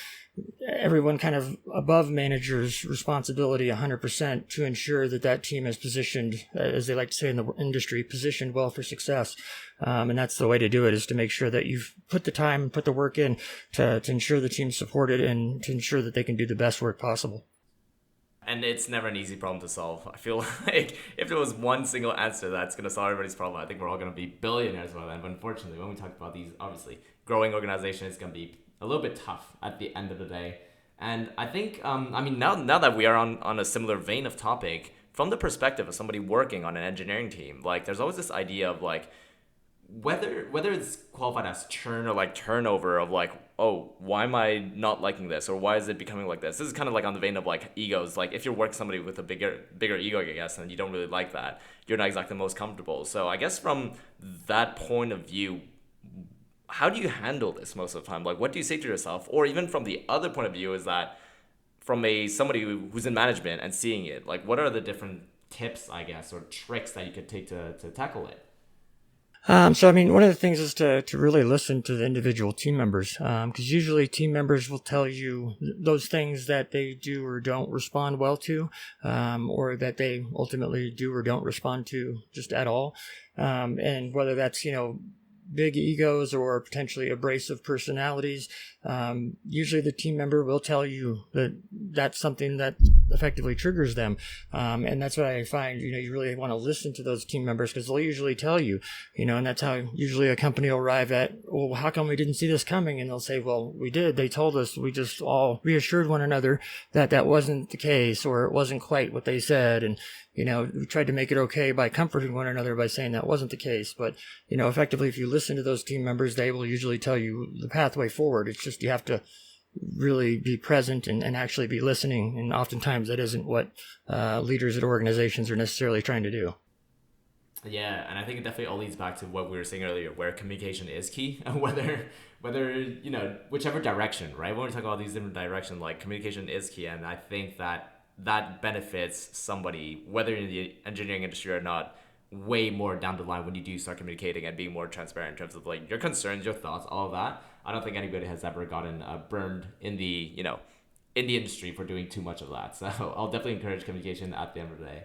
everyone kind of above manager's responsibility 100% to ensure that team is positioned, as they like to say in the industry, positioned well for success. And that's the way to do it, is to make sure that you've put the time, put the work in to ensure the team's supported and to ensure that they can do the best work possible. And it's never an easy problem to solve. I feel like if there was one single answer that's going to solve everybody's problem, I think we're all going to be billionaires by then. But unfortunately, when we talk about these, obviously, growing organizations, it's going to be a little bit tough at the end of the day. And I think, now that we are on a similar vein of topic, from the perspective of somebody working on an engineering team, like, there's always this idea of, like, whether it's qualified as churn or like turnover of, like, oh, why am I not liking this, or why is it becoming like this? This is kind of like on the vein of, like, egos. Like, if you're working somebody with a bigger ego, I guess, and you don't really like that, you're not exactly the most comfortable. So I guess from that point of view, how do you handle this most of the time? Like, what do you say to yourself? Or even from the other point of view, is that from somebody who's in management and seeing it, like, what are the different tips, I guess, or tricks that you could take to tackle it? So, one of the things is to really listen to the individual team members, because usually team members will tell you those things that they do or don't respond well to, or that they ultimately do or don't respond to just at all. And whether that's, big egos or potentially abrasive personalities, usually the team member will tell you that that's something that effectively triggers them. And that's what I find, you really want to listen to those team members, because they'll usually tell you, and that's how usually a company will arrive at, well, how come we didn't see this coming? And they'll say, well, we did. They told us. We just all reassured one another that wasn't the case, or it wasn't quite what they said. And, we tried to make it okay by comforting one another by saying that wasn't the case. But, effectively, if you listen to those team members, they will usually tell you the pathway forward. It's just you have to really be present and actually be listening. And oftentimes that isn't what leaders at organizations are necessarily trying to do. Yeah, and I think it definitely all leads back to what we were saying earlier, where communication is key. whether whichever direction, right? When we talk about these different directions, like, communication is key, and I think that benefits somebody, whether in the engineering industry or not, way more down the line when you do start communicating and being more transparent in terms of, like, your concerns, your thoughts, all of that. I don't think anybody has ever gotten burned in the industry for doing too much of that. So I'll definitely encourage communication at the end of the day.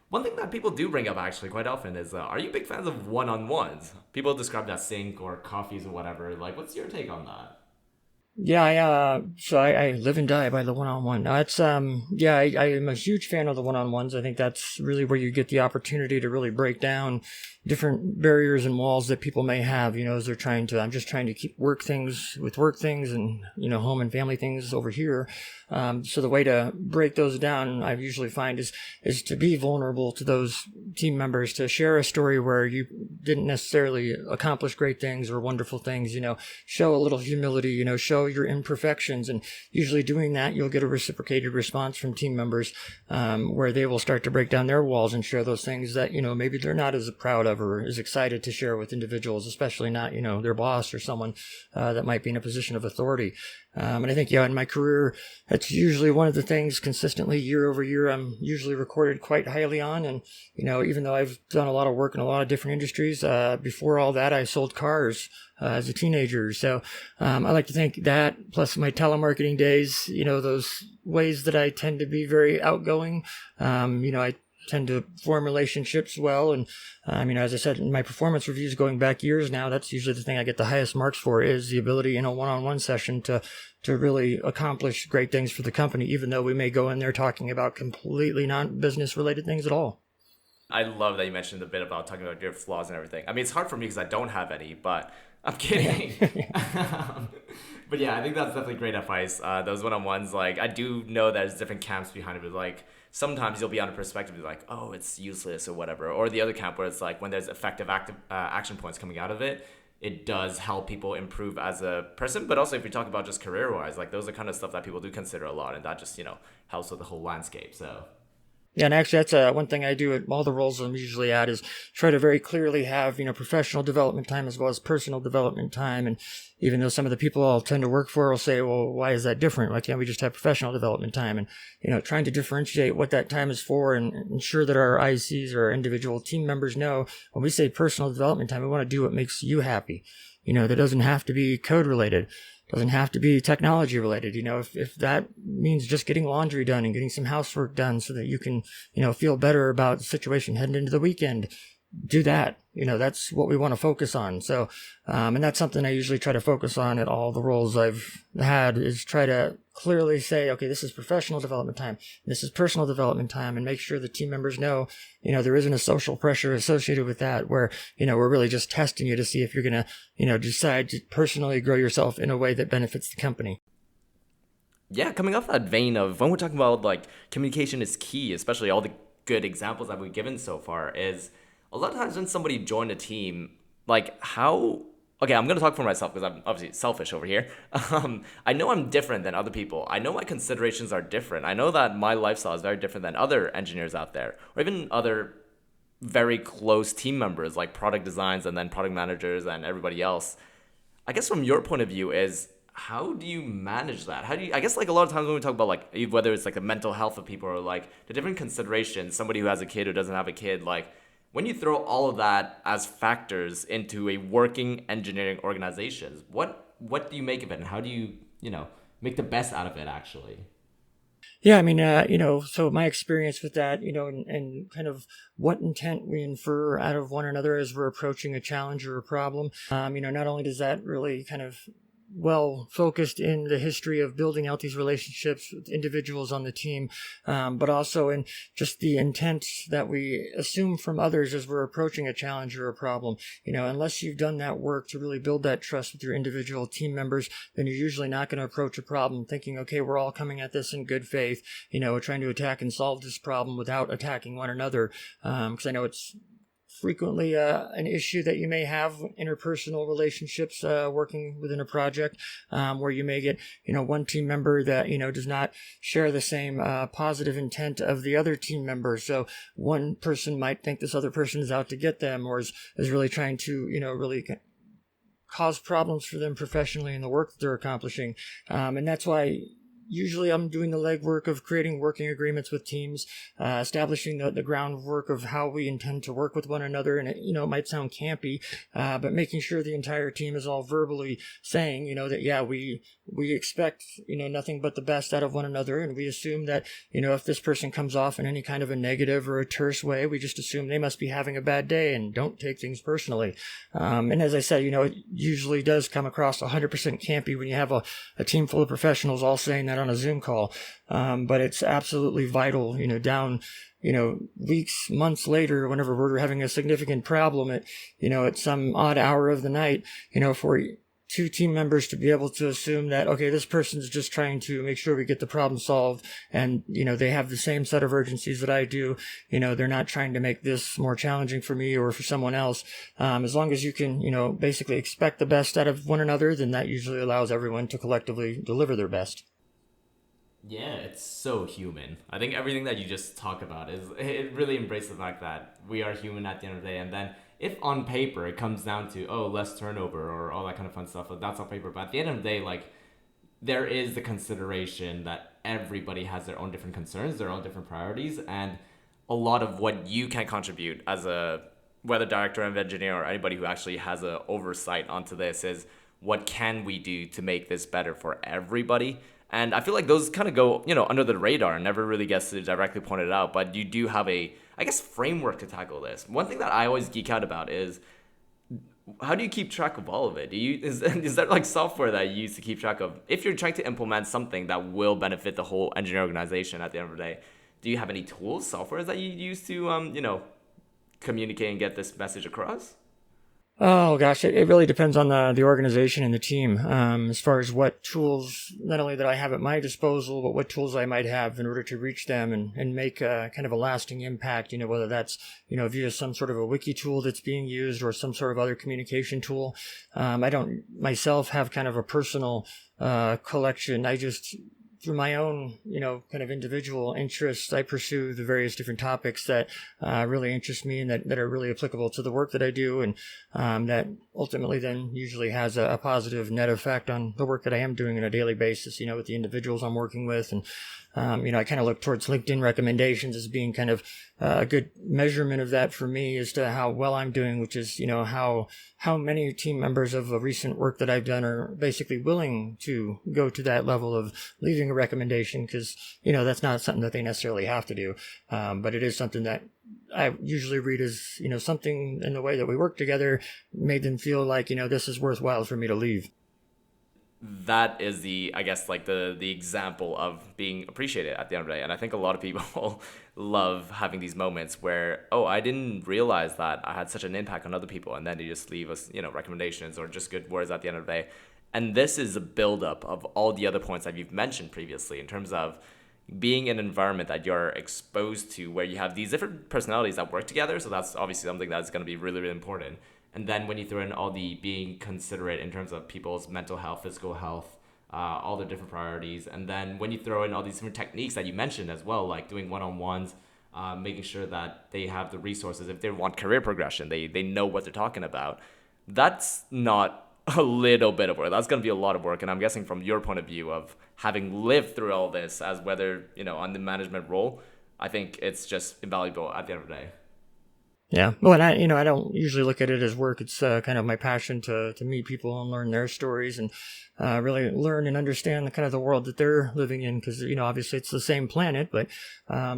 One thing that people do bring up actually quite often is, are you big fans of one-on-ones? People describe that sync or coffees or whatever. Like, what's your take on that? Yeah, I live and die by the one-on-one. It's, I am a huge fan of the one-on-ones. I think that's really where you get the opportunity to really break down different barriers and walls that people may have, as they're I'm just trying to keep work things and, home and family things over here. So the way to break those down, I usually find is to be vulnerable to those team members, to share a story where you didn't necessarily accomplish great things or wonderful things, show a little humility, show your imperfections. And usually doing that, you'll get a reciprocated response from team members, where they will start to break down their walls and share those things that, maybe they're not as proud of or as excited to share with individuals, especially not, their boss or someone that might be in a position of authority. And I think, in my career, that's usually one of the things consistently year over year I'm usually recorded quite highly on. And, even though I've done a lot of work in a lot of different industries, before all that, I sold cars. as a teenager. So I like to think that, plus my telemarketing days, those ways that I tend to be very outgoing. I tend to form relationships well. And, as I said, in my performance reviews going back years now, that's usually the thing I get the highest marks for, is the ability in a one-on-one session to really accomplish great things for the company, even though we may go in there talking about completely non-business related things at all. I love that you mentioned a bit about talking about your flaws and everything. I mean, it's hard for me because I don't have any, but I'm kidding. But yeah, I think that's definitely great advice. Those one-on-ones, like, I do know there's different camps behind it. But like, sometimes you'll be on a perspective like, oh, it's useless or whatever. Or the other camp where it's like, when there's effective action points coming out of it, it does help people improve as a person. But also, if we talk about just career-wise, like, those are kind of stuff that people do consider a lot. And that just, helps with the whole landscape. So Yeah, and actually, that's one thing I do at all the roles I'm usually at, is try to very clearly have, professional development time as well as personal development time. And even though some of the people I'll tend to work for will say, well, why is that different? Why can't we just have professional development time? And, trying to differentiate what that time is for and ensure that our ICs or our individual team members know when we say personal development time, we want to do what makes you happy. That doesn't have to be code related. Doesn't have to be technology related. If that means just getting laundry done and getting some housework done so that you can, feel better about the situation heading into the weekend, do that. That's what we want to focus on. So, and that's something I usually try to focus on at all the roles I've had, is try to clearly say, okay, this is professional development time. This is personal development time, and make sure the team members know, there isn't a social pressure associated with that where, we're really just testing you to see if you're going to, decide to personally grow yourself in a way that benefits the company. yeah, coming off that vein of when we're talking about like communication is key, especially all the good examples that we've given so far, is a lot of times when somebody joined a team, like okay, I'm going to talk for myself because I'm obviously selfish over here. I know I'm different than other people. I know my considerations are different. I know that my lifestyle is very different than other engineers out there, or even other very close team members like product designs and then product managers and everybody else. I guess from your point of view is, how do you manage that? I guess like a lot of times when we talk about like whether it's like the mental health of people or like the different considerations, somebody who has a kid, who doesn't have a kid, like when you throw all of that as factors into a working engineering organization, what do you make of it, and how do you, make the best out of it actually? Yeah, so my experience with that, and kind of what intent we infer out of one another as we're approaching a challenge or a problem. Not only does that really kind of well focused in the history of building out these relationships with individuals on the team, but also in just the intent that we assume from others as we're approaching a challenge or a problem. Unless you've done that work to really build that trust with your individual team members, then you're usually not going to approach a problem thinking, okay, we're all coming at this in good faith, we're trying to attack and solve this problem without attacking one another. Because I know it's frequently an issue that you may have interpersonal relationships working within a project, where you may get one team member that does not share the same positive intent of the other team member. So one person might think this other person is out to get them, or is really trying to really cause problems for them professionally in the work that they're accomplishing. And that's why usually I'm doing the legwork of creating working agreements with teams, establishing the groundwork of how we intend to work with one another. And it might sound campy, but making sure the entire team is all verbally saying, that, yeah, we expect, nothing but the best out of one another. And we assume that, if this person comes off in any kind of a negative or a terse way, we just assume they must be having a bad day and don't take things personally. And as I said, it usually does come across 100% campy when you have a team full of professionals all saying that on a Zoom call. But it's absolutely vital, down, weeks, months later, whenever we're having a significant problem at some odd hour of the night, for two team members to be able to assume that, okay, this person's just trying to make sure we get the problem solved. And, they have the same set of urgencies that I do. They're not trying to make this more challenging for me or for someone else. As long as you can, basically expect the best out of one another, then that usually allows everyone to collectively deliver their best. Yeah, it's so human. I think everything that you just talk about it really embraces the fact that we are human at the end of the day. And then if on paper it comes down to, oh, less turnover or all that kind of fun stuff, like that's on paper. But at the end of the day, like, there is the consideration that everybody has their own different concerns, their own different priorities, and a lot of what you can contribute as a whether director of engineering or anybody who actually has a oversight onto this, is what can we do to make this better for everybody? And I feel like those kind of go, under the radar and never really gets directly pointed out. But you do have a, I guess, framework to tackle this. One thing that I always geek out about is, how do you keep track of all of it? Is there like software that you use to keep track of, if you're trying to implement something that will benefit the whole engineering organization at the end of the day? Do you have any tools, softwares that you use to communicate and get this message across? Oh gosh, it really depends on the organization and the team. As far as what tools, not only that I have at my disposal, but what tools I might have in order to reach them and make kind of a lasting impact. Whether that's via some sort of a wiki tool that's being used or some sort of other communication tool. I don't myself have kind of a personal collection. I just, through my own, kind of individual interests, I pursue the various different topics that really interest me and that are really applicable to the work that I do, and that ultimately then usually has a positive net effect on the work that I am doing on a daily basis, with the individuals I'm working with. And I kind of look towards LinkedIn recommendations as being kind of a good measurement of that for me as to how well I'm doing, which is, how many team members of a recent work that I've done are basically willing to go to that level of leaving a recommendation, because, that's not something that they necessarily have to do. But it is something that I usually read as, something in the way that we work together made them feel like, this is worthwhile for me to leave. That is I guess, like the example of being appreciated at the end of the day. And I think a lot of people love having these moments where, oh, I didn't realize that I had such an impact on other people. And then they just leave us, recommendations or just good words at the end of the day. And this is a buildup of all the other points that you've mentioned previously, in terms of being in an environment that you're exposed to, where you have these different personalities that work together. So that's obviously something that's going to be really, really important. And then when you throw in all the being considerate in terms of people's mental health, physical health, all the different priorities. And then when you throw in all these different techniques that you mentioned as well, like doing one-on-ones, making sure that they have the resources. If they want career progression, they know what they're talking about. That's not a little bit of work. That's going to be a lot of work. And I'm guessing from your point of view of having lived through all this, as whether, on the management role, I think it's just invaluable at the end of the day. Yeah. Well, and I don't usually look at it as work. It's kind of my passion to meet people and learn their stories and really learn and understand the kind of the world that they're living in. Because, obviously it's the same planet, but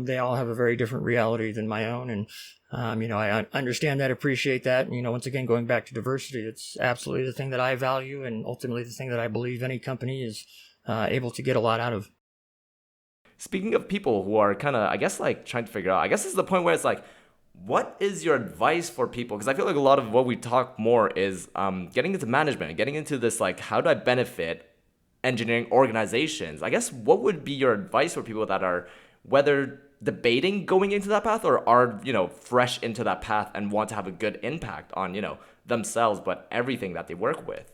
they all have a very different reality than my own. And, I understand that, appreciate that. And, once again, going back to diversity, it's absolutely the thing that I value, and ultimately the thing that I believe any company is able to get a lot out of. Speaking of people who are kind of, I guess, like trying to figure out, I guess this is the point where it's like, what is your advice for people? Because I feel like a lot of what we talk more is getting into management, getting into this, like, how do I benefit engineering organizations? I guess, what would be your advice for people that are, whether debating going into that path or are, fresh into that path and want to have a good impact on, themselves, but everything that they work with?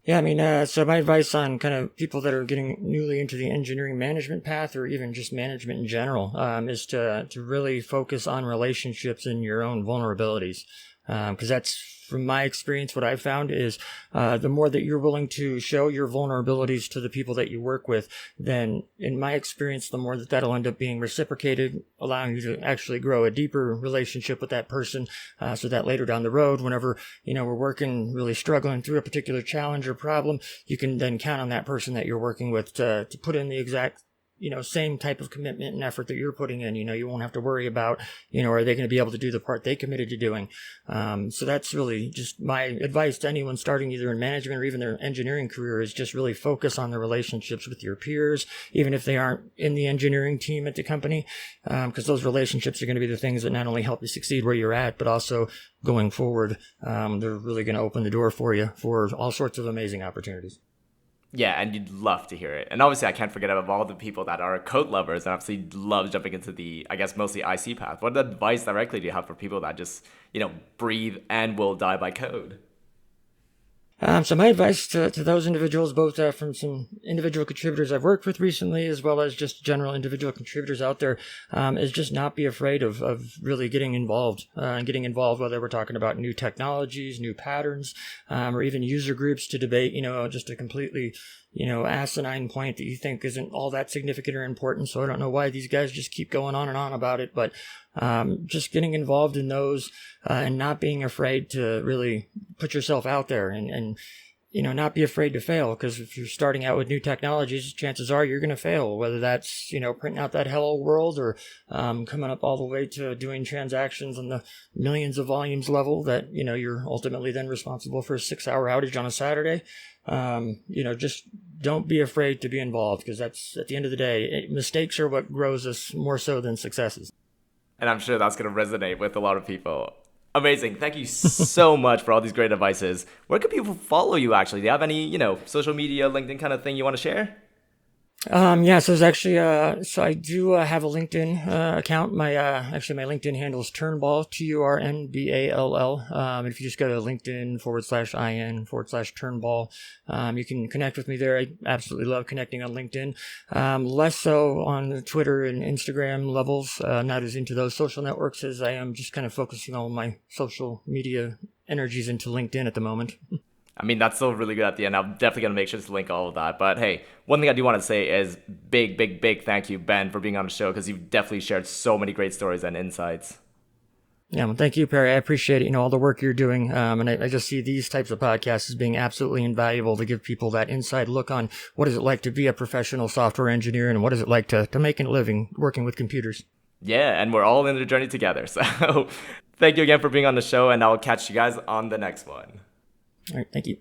Yeah, so my advice on kind of people that are getting newly into the engineering management path, or even just management in general, is to really focus on relationships and your own vulnerabilities. Because that's, from my experience, what I've found is the more that you're willing to show your vulnerabilities to the people that you work with, then in my experience, the more that'll end up being reciprocated, allowing you to actually grow a deeper relationship with that person, so that later down the road, whenever, we're working, really struggling through a particular challenge or problem, you can then count on that person that you're working with to put in the exact same type of commitment and effort that you're putting in. You won't have to worry about, are they going to be able to do the part they committed to doing? So that's really just my advice to anyone starting either in management or even their engineering career, is just really focus on the relationships with your peers, even if they aren't in the engineering team at the company, because those relationships are going to be the things that not only help you succeed where you're at, but also going forward, they're really going to open the door for you for all sorts of amazing opportunities. Yeah, and you'd love to hear it. And obviously, I can't forget about all the people that are code lovers and obviously love jumping into the, I guess, mostly IC path. What advice directly do you have for people that just, breathe and will die by code? So my advice to those individuals, both from some individual contributors I've worked with recently, as well as just general individual contributors out there, is just not be afraid of really getting involved, whether we're talking about new technologies, new patterns, or even user groups to debate, just a completely, asinine point that you think isn't all that significant or important. So I don't know why these guys just keep going on and on about it, but just getting involved in those and not being afraid to really put yourself out there and not be afraid to fail, because if you're starting out with new technologies, chances are you're going to fail, whether that's, printing out that hello world or coming up all the way to doing transactions on the millions of volumes level that, you're ultimately then responsible for a 6-hour outage on a Saturday. Just don't be afraid to be involved, because that's, at the end of the day, mistakes are what grows us more so than successes. And I'm sure that's going to resonate with a lot of people. Amazing. Thank you so much for all these great advices. Where can people follow you, actually? Do you have any, social media, LinkedIn kind of thing you want to share? So there's actually, so I do have a LinkedIn account. My LinkedIn handle is Turnball, Turnball. And if you just go to LinkedIn/IN/Turnball, you can connect with me there. I absolutely love connecting on LinkedIn. Less so on the Twitter and Instagram levels. Not as into those social networks as I am just kind of focusing all my social media energies into LinkedIn at the moment. I mean, that's still really good at the end. I'm definitely going to make sure to link all of that. But hey, one thing I do want to say is big thank you, Ben, for being on the show, because you've definitely shared so many great stories and insights. Yeah, well, thank you, Perry. I appreciate it, all the work you're doing. And I just see these types of podcasts as being absolutely invaluable to give people that inside look on what is it like to be a professional software engineer and what is it like to make a living working with computers. Yeah, and we're all in the journey together. So thank you again for being on the show, and I'll catch you guys on the next one. All right, thank you.